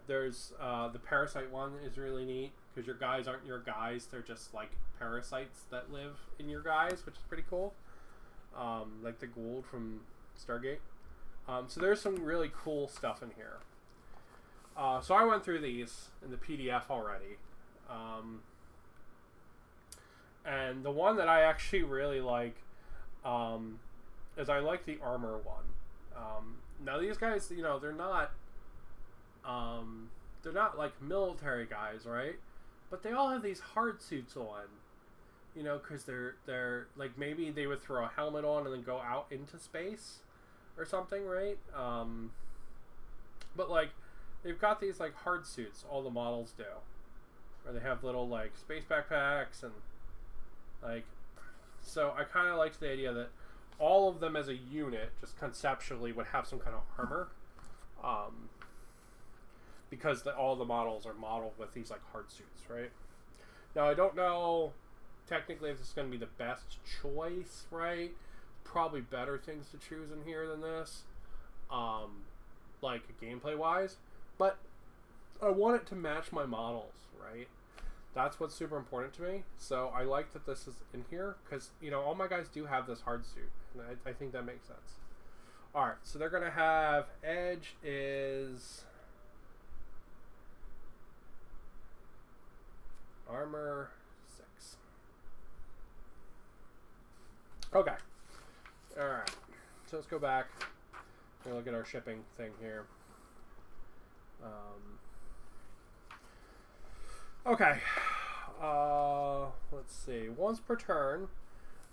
A: There's the parasite one is really neat because your guys aren't your guys; they're just like parasites that live in your guys, which is pretty cool. Like the Gould from Stargate. So there's some really cool stuff in here. So I went through these in the PDF already. And the one that I actually really like is I like the armor one. Now these guys, they're not like military guys, right? But they all have these hard suits on. Because they're like, maybe they would throw a helmet on and then go out into space or something, right? But like, they've got these like hard suits, all the models do. Or they have little like space backpacks and like, so I kind of liked the idea that all of them as a unit, just conceptually, would have some kind of armor. Because all the models are modeled with these like hard suits, right? Now I don't know technically if this is going to be the best choice, right? Probably better things to choose in here than this, like gameplay wise, but I want it to match my models, right? That's what's super important to me. So I like that this is in here because all my guys do have this hard suit, and I think that makes sense. All right, so they're gonna have edge is armor 6. Okay. All right. So let's go back and look at our shipping thing here. Okay. Let's see. Once per turn,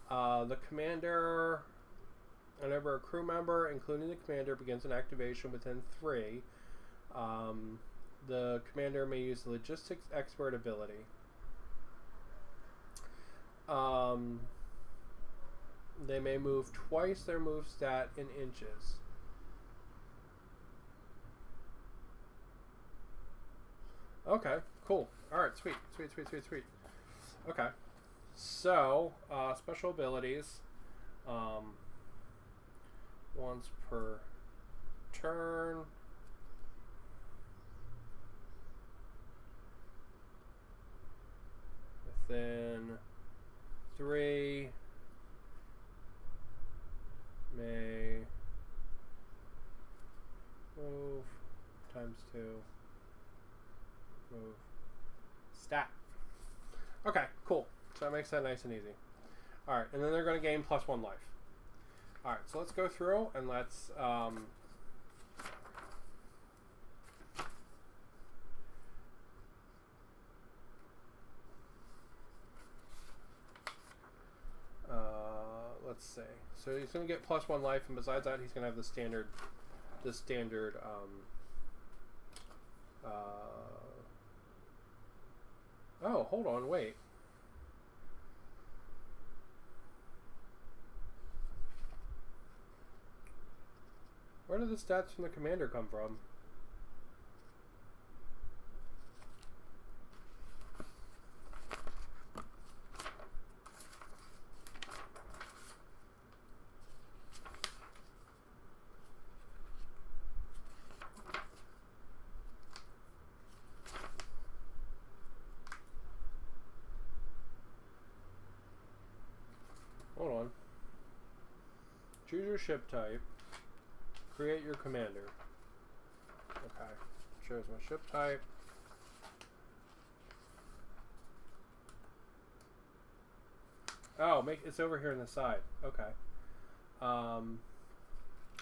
A: the commander, whenever a crew member, including the commander, begins an activation within 3, the commander may use the logistics expert ability. They may move twice their move stat in inches. Okay, cool. Alright, sweet. Okay. So, special abilities. Once per turn. Within 3 may move times 2 move stat. Okay, cool. So that makes that nice and easy. Alright, and then they're going to gain +1 life. Alright, so let's go through and let's let's see. So he's going to get +1 life, and besides that, he's going to have the standard oh, hold on, wait. Where did the stats from the commander come from? Hold on. Choose your ship type. Create your commander. Okay. Shows my ship type. Oh, it's over here on the side. Okay. I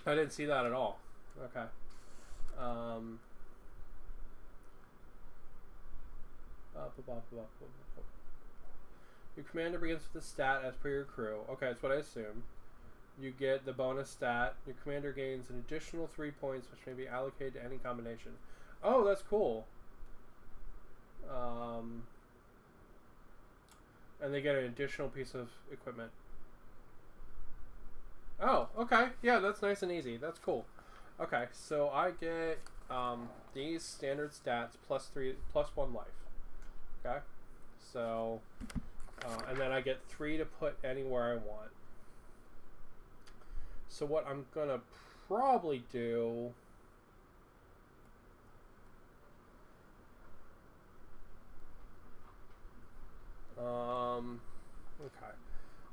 A: didn't see that at all. Okay. Your commander begins with a stat as per your crew. Okay, that's what I assume. You get the bonus stat. Your commander gains an additional 3 points, which may be allocated to any combination. Oh, that's cool. And they get an additional piece of equipment. Oh, okay. Yeah, that's nice and easy. That's cool. Okay, so I get these standard stats +1 life. Okay, so and then I get 3 to put anywhere I want. So what I'm gonna probably do okay.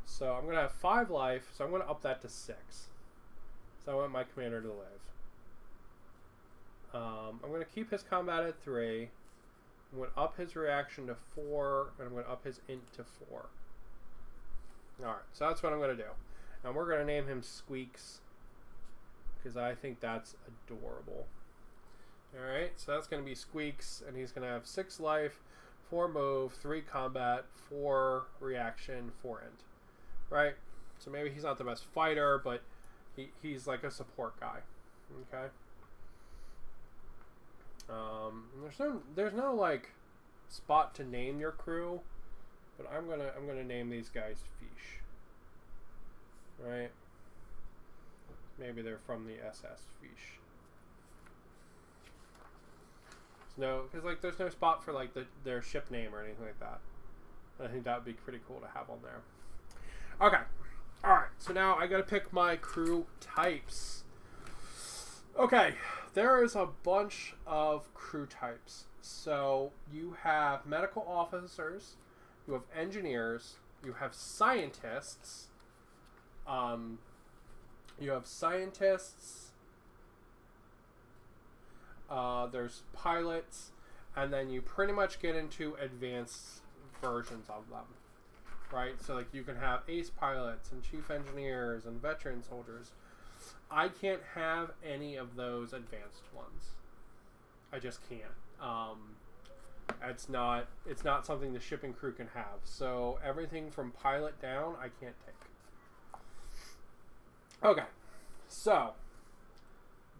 A: So I'm gonna have 5 life, so I'm gonna up that to 6. So I want my commander to live. I'm gonna keep his combat at 3. I'm gonna up his reaction to 4, and I'm gonna up his int to 4. Alright, so that's what I'm gonna do. And we're going to name him Squeaks, because I think that's adorable. Alright, so that's going to be Squeaks, and he's going to have 6 life, 4 move, 3 combat, 4 reaction, 4 int. Right? So maybe he's not the best fighter, but he's like a support guy. Okay? There's no like spot to name your crew, but I'm gonna name these guys Fish. Right? Maybe they're from the SS Fish. No, because like there's no spot for like their ship name or anything like that. I think that would be pretty cool to have on there. Okay. Alright, so now I gotta pick my crew types. Okay, there is a bunch of crew types. So you have medical officers, you have engineers, you have scientists, there's pilots, and then you pretty much get into advanced versions of them, right? So like you can have ace pilots and chief engineers and veteran soldiers. I can't have any of those advanced ones. I just can't. It's not something the shipping crew can have. So everything from pilot down, I can't take. Okay, so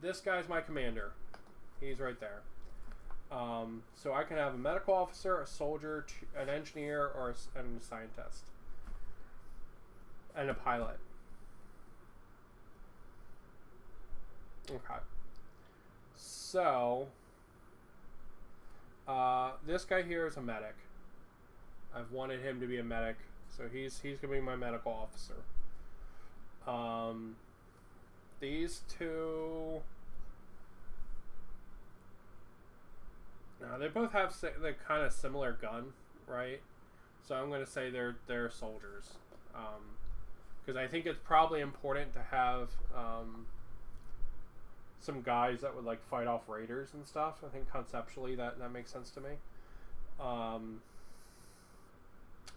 A: this guy's my commander. He's right there. So I can have a medical officer, a soldier, an engineer, or a scientist, and a pilot. Okay. So this guy here is a medic. I've wanted him to be a medic So he's gonna be my medical officer. These two. Now they both have the kind of similar gun, right? So I'm gonna say they're soldiers, because I think it's probably important to have some guys that would like fight off raiders and stuff. I think conceptually that makes sense to me.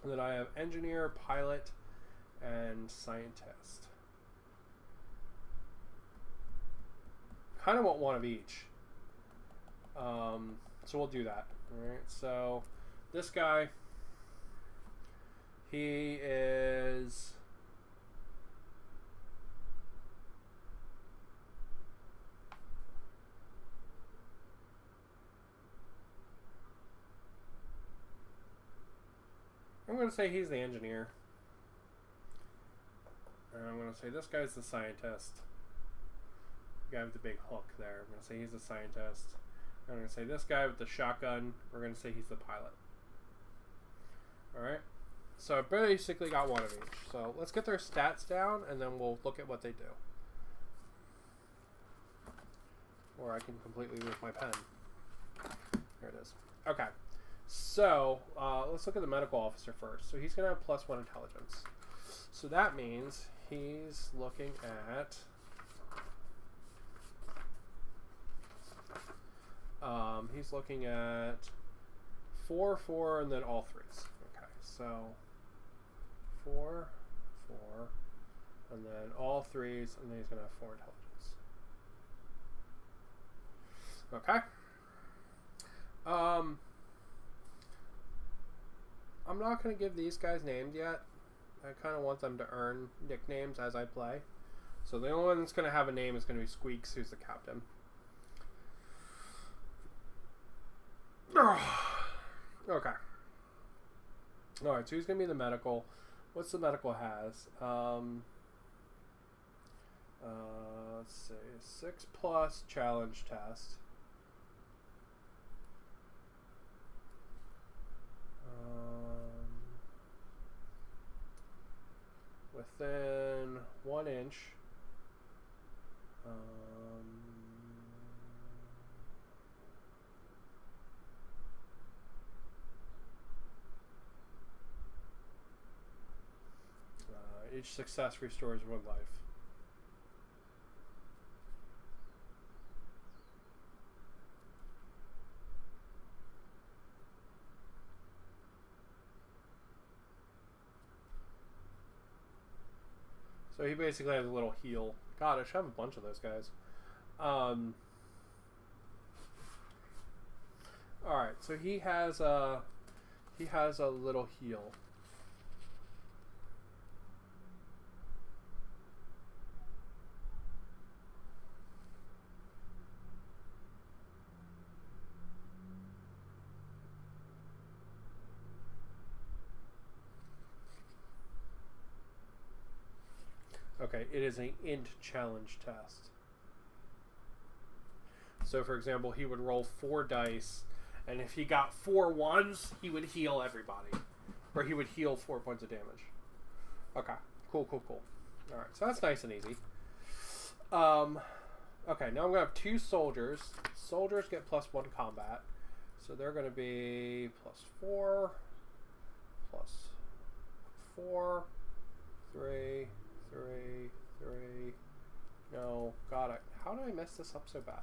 A: And then I have engineer, pilot, and scientist. Kind of want one of each. So we'll do that. Alright, so this guy, he is... I'm going to say he's the engineer. And I'm going to say this guy's the scientist. The guy with the big hook there. I'm going to say he's the scientist. I'm going to say this guy with the shotgun. We're going to say he's the pilot. Alright. So I basically got one of each. So let's get their stats down and then we'll look at what they do. Or I can completely lose my pen. There it is. Okay. So, let's look at the medical officer first. So he's going to have +1 intelligence. So that means he's looking at... he's looking at 4, 4, and then all threes. Okay, so 4, 4, and then all threes, and then he's going to have 4 intelligence. Okay. I'm not going to give these guys names yet. I kind of want them to earn nicknames as I play. So the only one that's going to have a name is going to be Squeaks, who's the captain. Okay. Alright, so who's going to be the medical? What's the medical has? Let's see. 6+ challenge test. Within 1 inch. Each success restores 1 life. So he basically has a little heal. God, I should have a bunch of those guys. Alright, so he has a little heal. Okay, it is an int challenge test. So, for example, he would roll 4 dice, and if he got 4 1s, he would heal everybody. Or he would heal 4 points of damage. Okay, cool. Alright, so that's nice and easy. Okay, now I'm going to have 2 soldiers. Soldiers get +1 combat. So they're going to be +4, +4, 3... 3. No, got it. How did I mess this up so bad?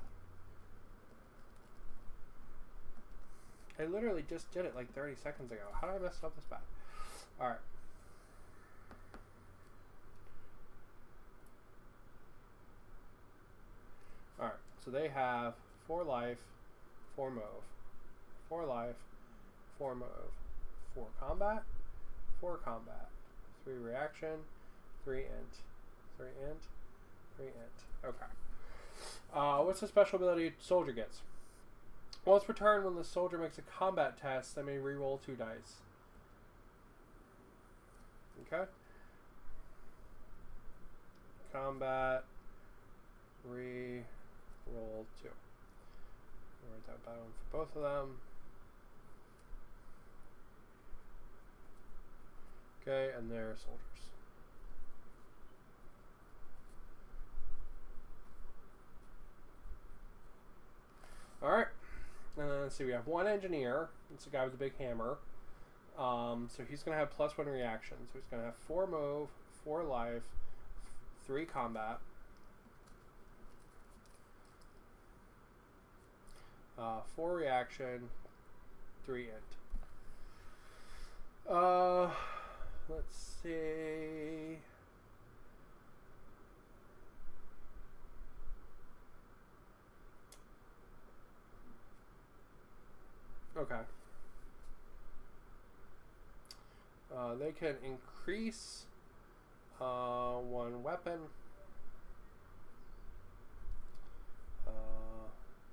A: I literally just did it like 30 seconds ago. How did I mess it up this bad? Alright. Alright, so they have 4 life, 4 move. 4 life, 4 move. 4 combat, 4 combat. 3 reaction, 3 int. 3 int. 3 int. Okay. What's the special ability soldier gets? Once per turn, when the soldier makes a combat test, they may reroll 2 dice. Okay. Combat. Re-roll 2. I'll write that down for both of them. Okay, and they're soldiers. Alright. And then let's see, we have one engineer. It's a guy with a big hammer. So he's going to have +1 reaction. So he's going to have 4 move, 4 life, 3 combat. 4 reaction, 3 int. Let's see. Okay. They can increase 1 weapon,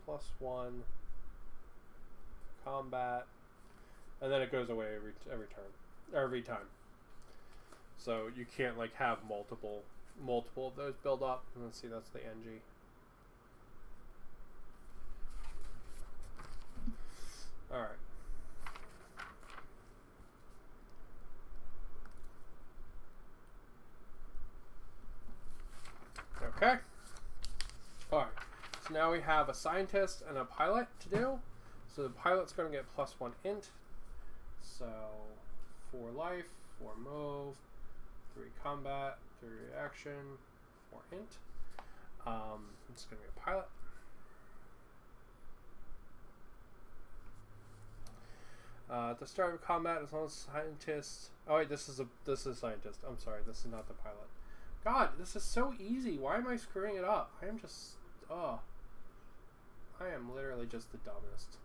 A: +1 combat, and then it goes away every time. So you can't like have multiple of those build up. Let's see, that's the NG. All right. Okay. All right. So now we have a scientist and a pilot to do. So the pilot's going to get +1 int. So 4 life, 4 move, 3 combat, 3 reaction, 4 int. It's going to be a pilot. At the start of combat, as long as scientist. Oh wait, this is scientist. I'm sorry, this is not the pilot. God, this is so easy. Why am I screwing it up? I am just. Oh. I am literally just the dumbest.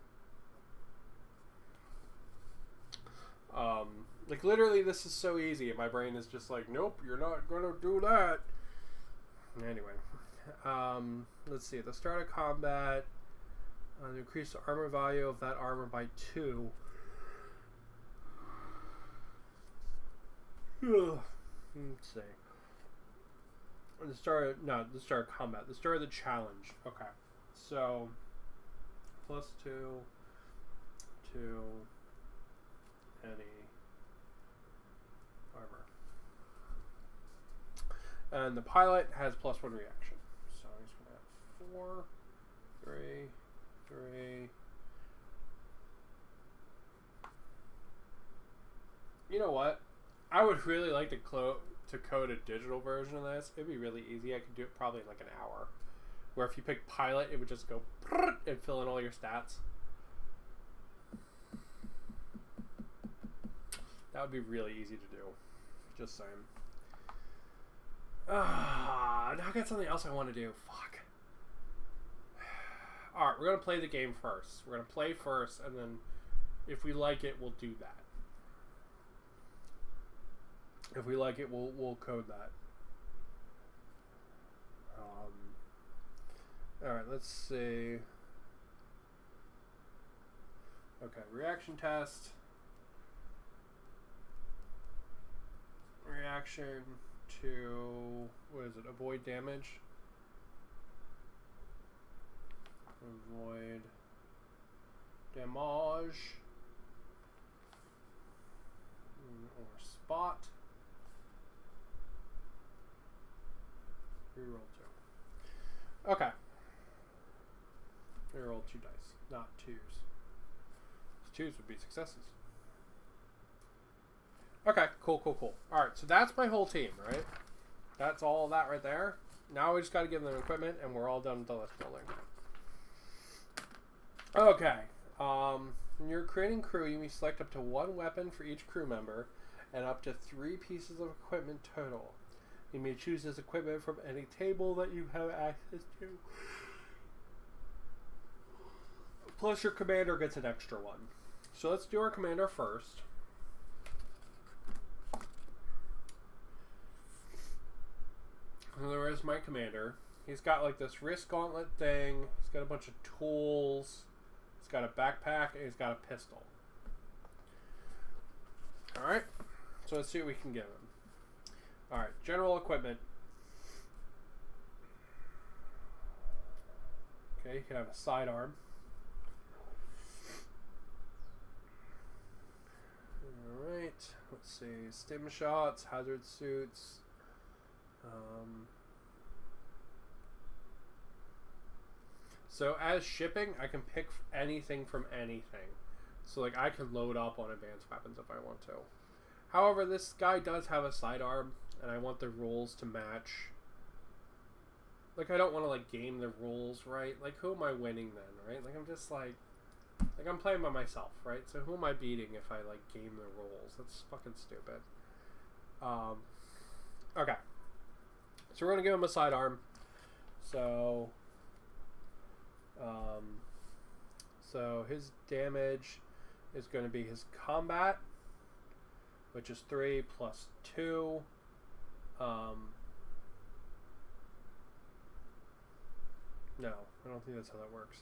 A: Like literally, this is so easy, and my brain is just like, nope, you're not gonna do that. Anyway, let's see. At the start of combat, increase the armor value of that armor by 2. Let's see. The start of combat. The start of the challenge. Okay. So +2 to any armor. And the pilot has +1 reaction. So he's gonna have 4, 3, 3. You know what? I would really like to code a digital version of this. It'd be really easy. I could do it probably in like an hour. Where if you pick pilot, it would just go and fill in all your stats. That would be really easy to do. Just saying. Now I got something else I want to do. Fuck. Alright, we're going to play the game first. We're going to play first, and then if we like it, we'll do that. If we like it, we'll code that. Alright, let's see. Okay, reaction test. Reaction to, what is it, avoid damage? Avoid damage. Or spot. Reroll 2. Okay. Reroll 2 dice, not 2s. 2s would be successes. Okay, cool. Alright, so that's my whole team, right? That's all that right there. Now we just gotta give them equipment and we're all done with the list building. Okay. When you're creating crew, you may select up to 1 weapon for each crew member and up to 3 pieces of equipment total. You may choose this equipment from any table that you have access to. Plus your commander gets an extra 1. So let's do our commander first. And there is my commander. He's got like this wrist gauntlet thing. He's got a bunch of tools. He's got a backpack and he's got a pistol. Alright. So let's see what we can give him. Alright, general equipment. Okay, you can have a sidearm. Alright, let's see. Stim shots, hazard suits. So as shipping, I can pick anything from anything. So like I can load up on advanced weapons if I want to. However, this guy does have a sidearm, and I want the rules to match. Like I don't want to like game the rules, right? Like who am I winning then, right? Like I'm just like I'm playing by myself, right? So who am I beating if I like game the rules? That's fucking stupid. Okay. So we're gonna give him a sidearm. So his damage is going to be his combat, which is 3 plus 2. No, I don't think that's how that works.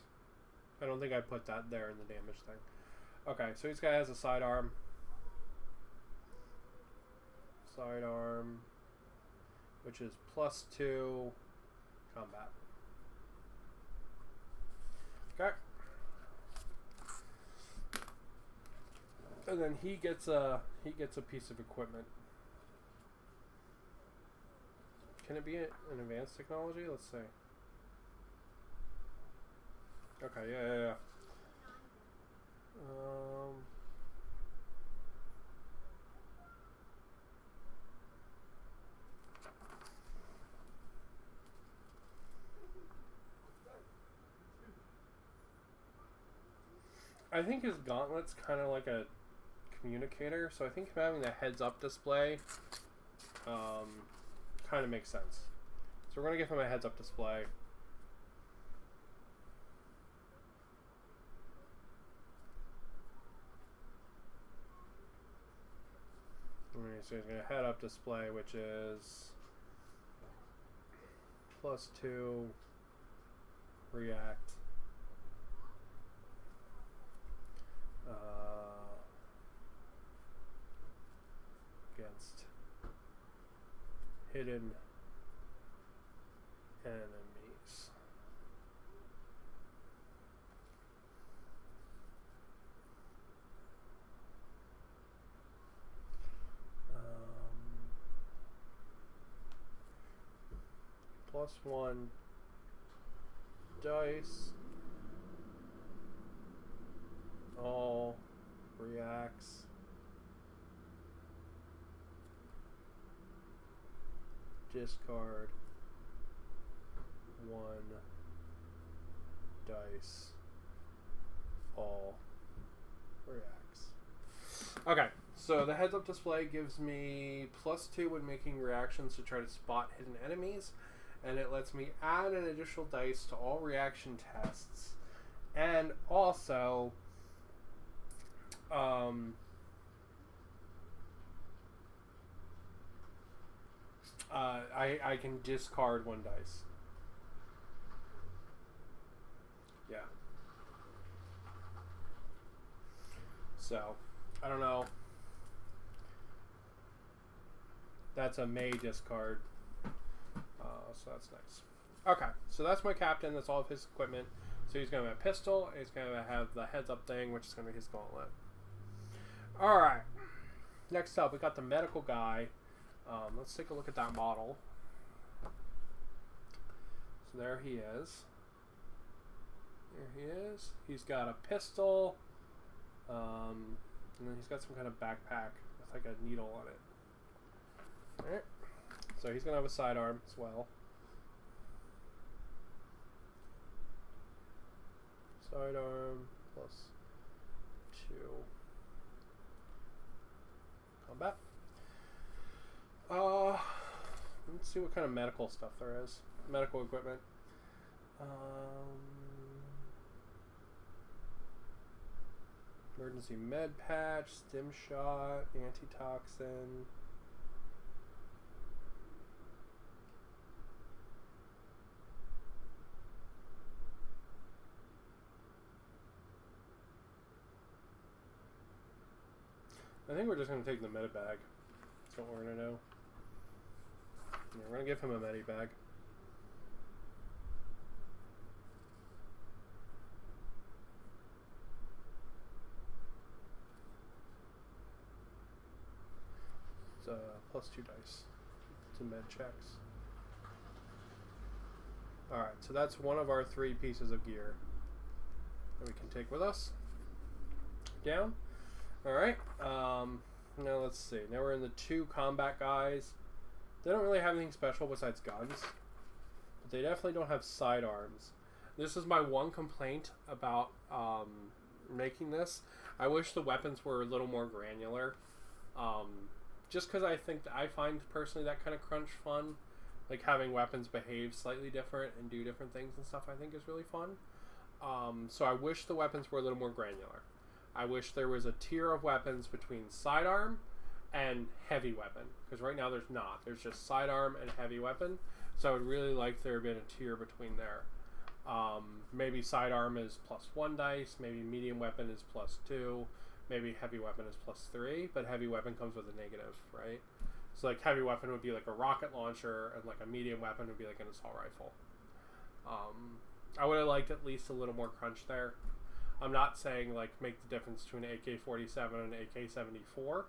A: I don't think I put that there in the damage thing. Okay, so this guy has a sidearm. Sidearm, which is plus 2 combat. Okay. And then he gets a piece of equipment. Can it be an advanced technology? Let's see. Okay, yeah. I think his gauntlet's kind of like a communicator, so I think having the heads-up display kind of makes sense. So we're going to give him a heads-up display. So he's going to head-up display, which is plus 2 react. Against hidden enemies. Plus 1 dice. All reacts. Discard 1 dice. All reacts. Okay, so the heads-up display gives me plus 2 when making reactions to try to spot hidden enemies, and it lets me add an additional dice to all reaction tests, and also I can discard 1 dice. Yeah. So, I don't know. That's a May discard. So that's nice. Okay, so that's my captain. That's all of his equipment. So he's going to have a pistol, and he's going to have the heads-up thing, which is going to be his gauntlet. Alright. Next up, we got the medical guy. Let's take a look at that model. So there he is. There he is. He's got a pistol. And then he's got some kind of backpack with like a needle on it. Alright. So he's going to have a sidearm as well. Sidearm plus 2 combat. Let's see what kind of medical stuff there is. Medical equipment. Emergency med patch, stim shot, antitoxin. I think we're just going to take the medi bag. That's what we're going to do. Yeah, we're going to give him a medi bag. plus 2 dice to med checks. Alright, so that's one of our 3 pieces of gear that we can take with us. Down. Alright, now let's see. Now we're in the 2 combat guys. They don't really have anything special besides guns, but they definitely don't have sidearms. This is my one complaint about making this. I wish the weapons were a little more granular. Just because I find personally that kind of crunch fun. Like having weapons behave slightly different and do different things and stuff, I think is really fun. So I wish the weapons were a little more granular. I wish there was a tier of weapons between sidearm and heavy weapon, because right now there's not. There's just sidearm and heavy weapon. So I would really like there to be a tier between there. Maybe sidearm is plus 1 dice, maybe medium weapon is plus 2, maybe heavy weapon is plus 3, but heavy weapon comes with a negative, right? So like heavy weapon would be like a rocket launcher, and like a medium weapon would be like an assault rifle. I would have liked at least a little more crunch there. I'm not saying like make the difference between an AK-47 and an AK-74,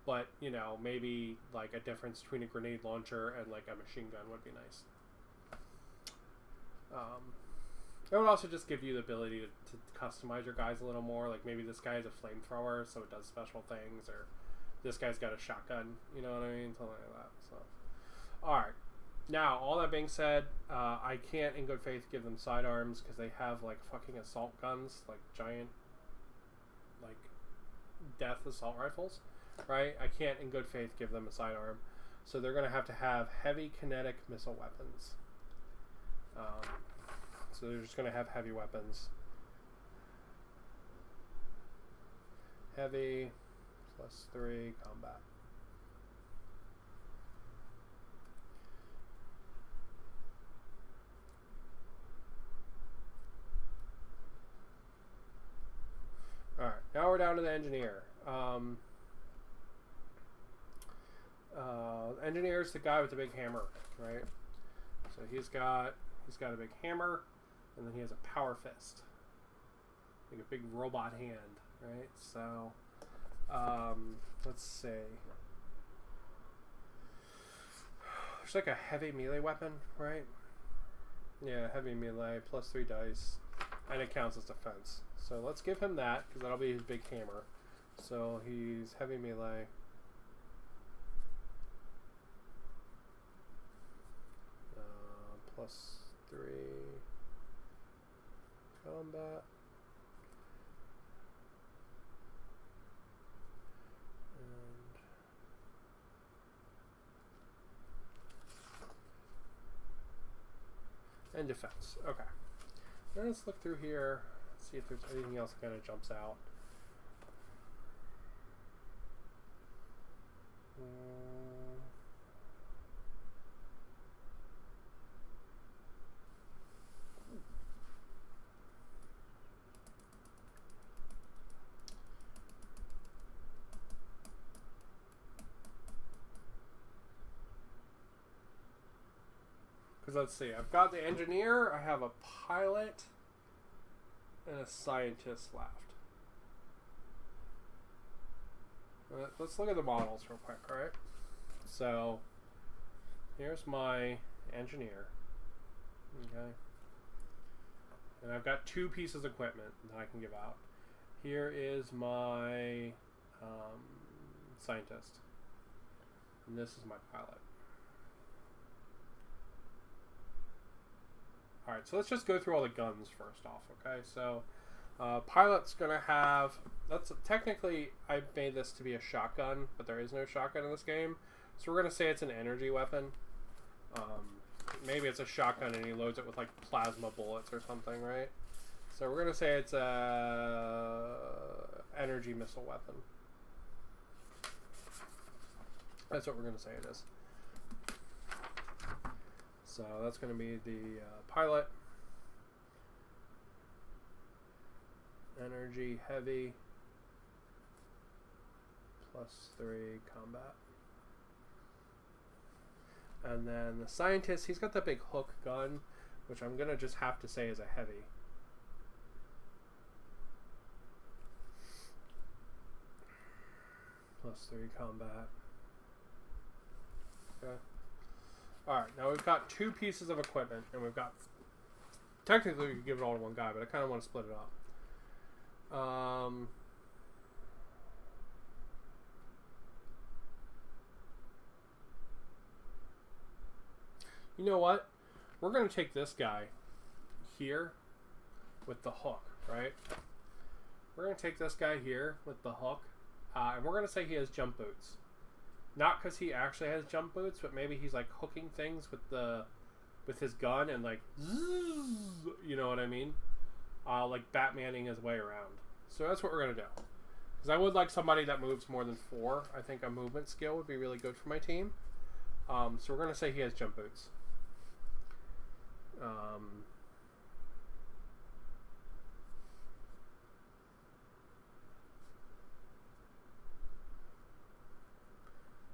A: but you know, maybe like a difference between a grenade launcher and like a machine gun would be nice. It would also just give you the ability to customize your guys a little more. Like maybe this guy is a flamethrower, so it does special things, or this guy's got a shotgun. You know what I mean? Something like that. So, all right. Now, all that being said, I can't in good faith give them sidearms because they have like fucking assault guns, like giant, like death assault rifles, right? I can't in good faith give them a sidearm, so they're gonna have to have heavy kinetic missile weapons. So they're just gonna have heavy weapons. Heavy plus 3 combat. Alright, now we're down to the engineer. Engineer is the guy with the big hammer, right? So he's got a big hammer, and then he has a power fist, like a big robot hand, right? So let's see. There's like a heavy melee weapon, right? Yeah, heavy melee, plus 3 dice, and it counts as defense. So let's give him that, because that'll be his big hammer. So he's heavy melee. Plus 3 combat. And defense. Okay. Now let's look through here, see if there's anything else that kind of jumps out. Let's see, I've got the engineer, I have a pilot, and a scientist left. Let's look at the models real quick, alright? So, here's my engineer. Okay. And I've got 2 pieces of equipment that I can give out. Here is my scientist. And this is my pilot. Alright, so let's just go through all the guns first off, okay? So, pilot's gonna have... technically, I made this to be a shotgun, but there is no shotgun in this game. So we're gonna say it's an energy weapon. Maybe it's a shotgun and he loads it with, like, plasma bullets or something, right? So we're gonna say it's a energy missile weapon. That's what we're gonna say it is. So that's going to be the pilot. Energy heavy. Plus 3 combat. And then the scientist, he's got the big hook gun, which I'm going to just have to say is a heavy. Plus 3 combat. Okay. Alright, now we've got 2 pieces of equipment, and we've got... Technically, we could give it all to one guy, but I kind of want to split it up. You know what? We're going to take this guy here with the hook, right? We're going to take this guy here with the hook, and we're going to say he has jump boots. Not because he actually has jump boots, but maybe he's like hooking things with his gun and like, zzz, you know what I mean? Like Batmaning his way around. So that's what we're going to do. Because I would like somebody that moves more than 4. I think a movement skill would be really good for my team. So we're going to say he has jump boots.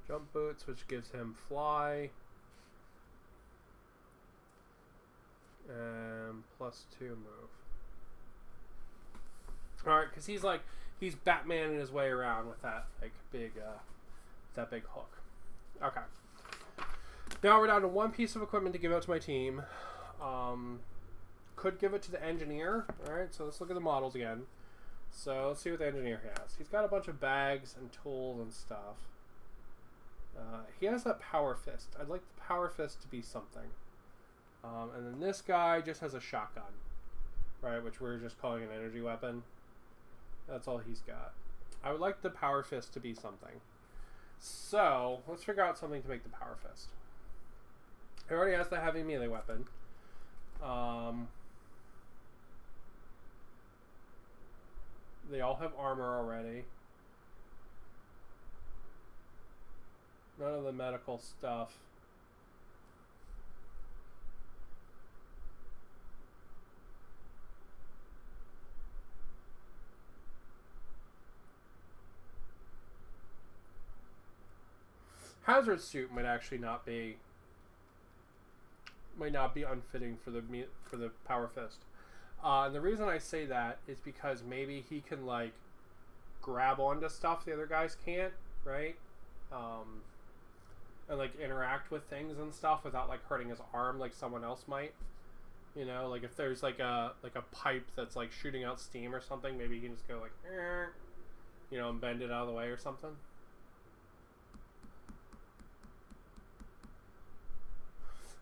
A: Jump boots, which gives him fly. And +2 move. Alright, because he's Batmaning his way around with that like big hook. Okay. Now we're down to 1 piece of equipment to give out to my team. Could give it to the engineer. Alright, so let's look at the models again. So let's see what the engineer has. He's got a bunch of bags and tools and stuff. He has that power fist. I'd like the power fist to be something. And then this guy just has a shotgun, right, which we're just calling an energy weapon. That's all he's got. I would like the power fist to be something. So let's figure out something to make the power fist. He already has the heavy melee weapon. They all have armor already. None of the medical stuff. Hazard suit might actually not be unfitting for the power fist. And the reason I say that is because maybe he can like grab onto stuff the other guys can't, right? And like interact with things and stuff without like hurting his arm like someone else might. You know, like if there's like a pipe that's like shooting out steam or something, maybe he can just go like, you know, and bend it out of the way or something.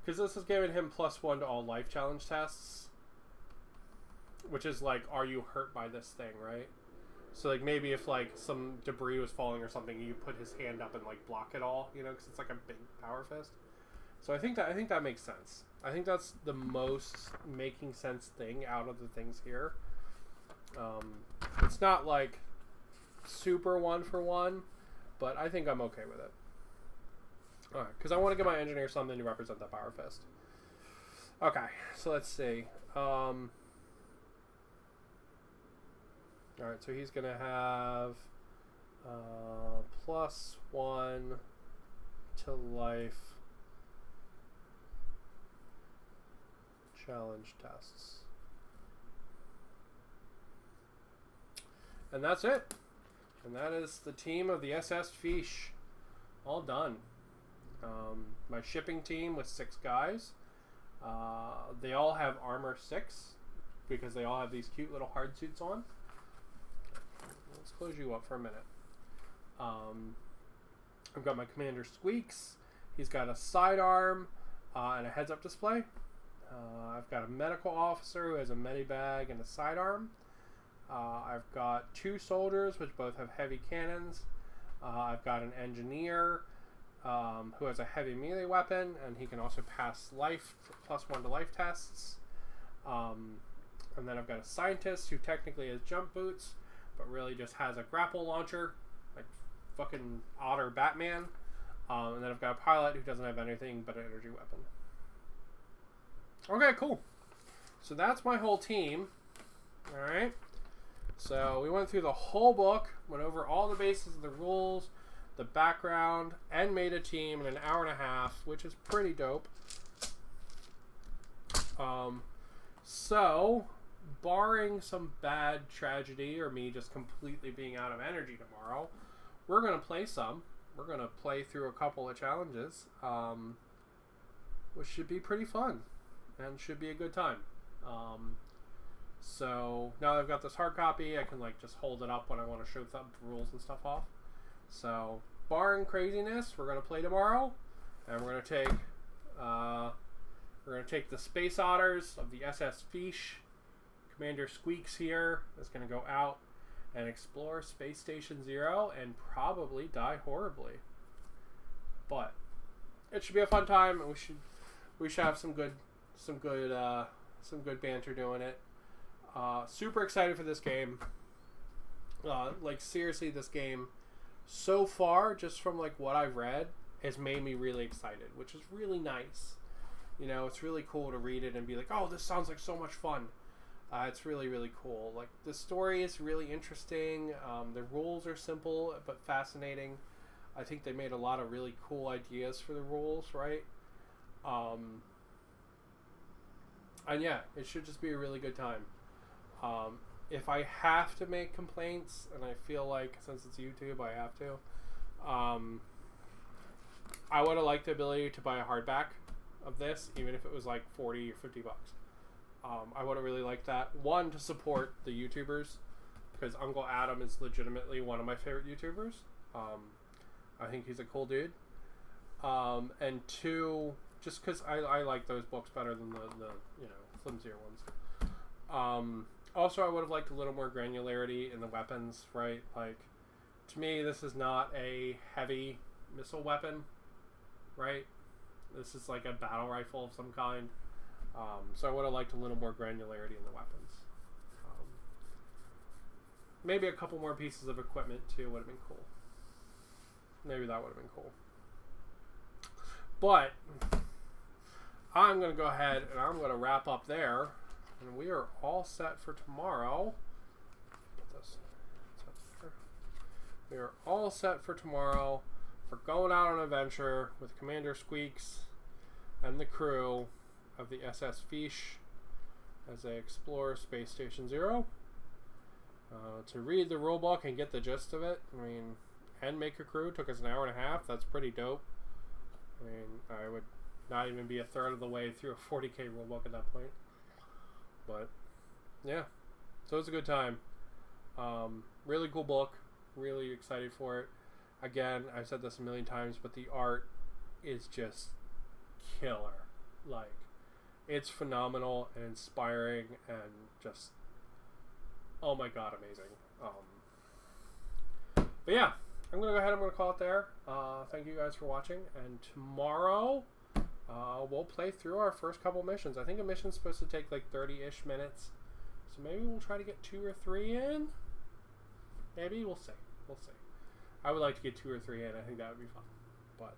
A: Because this is giving him +1 to all life challenge tests. Which is like, are you hurt by this thing, right? So like maybe if like some debris was falling or something, you could put his hand up and like block it all, you know, because it's like a big power fist. So I think that makes sense. I think that's the most making sense thing out of the things here. It's not like super 1-for-1, but I think I'm okay with it. Alright, because I want to give my engineer something to represent that power fist. Okay, so let's see. Alright, so he's going to have +1 to life challenge tests. And that's it. And that is the team of the SS Fish. All done. My shipping team with 6 guys. They all have armor 6 because they all have these cute little hard suits on. Let's close you up for a minute. I've got my commander Squeaks. He's got a sidearm and a heads-up display. I've got a medical officer who has a medibag and a sidearm. I've got 2 soldiers which both have heavy cannons. I've got an engineer who has a heavy melee weapon, and he can also pass life +1 to life tests. And then I've got a scientist who technically has jump boots, but really just has a grapple launcher, like fucking Otter Batman. And then I've got a pilot who doesn't have anything but an energy weapon. Okay, cool. So that's my whole team. Alright. So we went through the whole book, went over all the bases of the rules, the background, and made a team in an hour and a half, which is pretty dope. So, barring some bad tragedy or me just completely being out of energy tomorrow, we're going to play some. we're going to play through a couple of challenges, which should be pretty fun and should be a good time. So now that I've got this hard copy, I can like just hold it up when I want to show the rules and stuff off. So barring craziness, we're going to play tomorrow, and we're going to take the Space Otters of the SS Fish. Commander Squeaks here is going to go out and explore Space Station 0 and probably die horribly. But it should be a fun time, and we should have some good banter doing it. Super excited for this game. Like seriously, this game so far, just from like what I've read, has made me really excited, which is really nice. You know, it's really cool to read it and be like, oh, this sounds like so much fun. It's really, really cool. Like, the story is really interesting. The rules are simple but fascinating. I think they made a lot of really cool ideas for the rules, right? And yeah, it should just be a really good time. If I have to make complaints, and I feel like since it's YouTube, I have to, I would have liked the ability to buy a hardback of this, even if it was like 40 or 50 bucks. I would have really liked that. One, to support the YouTubers, because Uncle Adam is legitimately one of my favorite YouTubers. I think he's a cool dude. And two, just because I like those books better than the flimsier ones. Also, I would have liked a little more granularity in the weapons, right? Like, to me, this is not a heavy missile weapon, right? This is like a battle rifle of some kind. So I would have liked a little more granularity in the weapons. Maybe a couple more pieces of equipment too would have been cool. Maybe that would have been cool. But I'm going to go ahead and I'm going to wrap up there. And we are all set for tomorrow. Put this up there. We are all set for tomorrow for going out on an adventure with Commander Squeaks and the crew of the SS Fish as they explore Space Station 0. To read the rulebook and get the gist of it, I mean, and make a crew took us an hour and a half. That's pretty dope. I mean, I would not even be a third of the way through a 40k rulebook at that point. But yeah, so it was a good time. Really cool book. Really excited for it. Again, I've said this a million times, but the art is just killer. Like, it's phenomenal and inspiring and just, oh my god, amazing. But yeah, I'm going to go ahead and I'm going to call it there. Thank you guys for watching, and tomorrow we'll play through our first couple missions. I think a mission's supposed to take like 30-ish minutes, so maybe we'll try to get 2 or 3 in. Maybe, we'll see. We'll see. I would like to get 2 or 3 in. I think that would be fun. But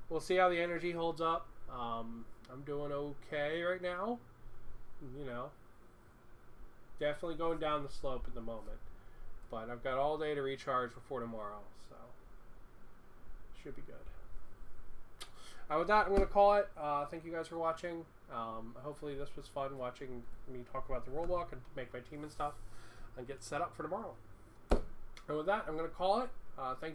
A: we'll see how the energy holds up. I'm doing okay right now. You know, definitely going down the slope at the moment. But I've got all day to recharge before tomorrow, so should be good. With that, I'm going to call it. Thank you guys for watching. Hopefully this was fun, watching me talk about the rulebook and make my team and stuff and get set up for tomorrow. And with that, I'm going to call it. Thank you.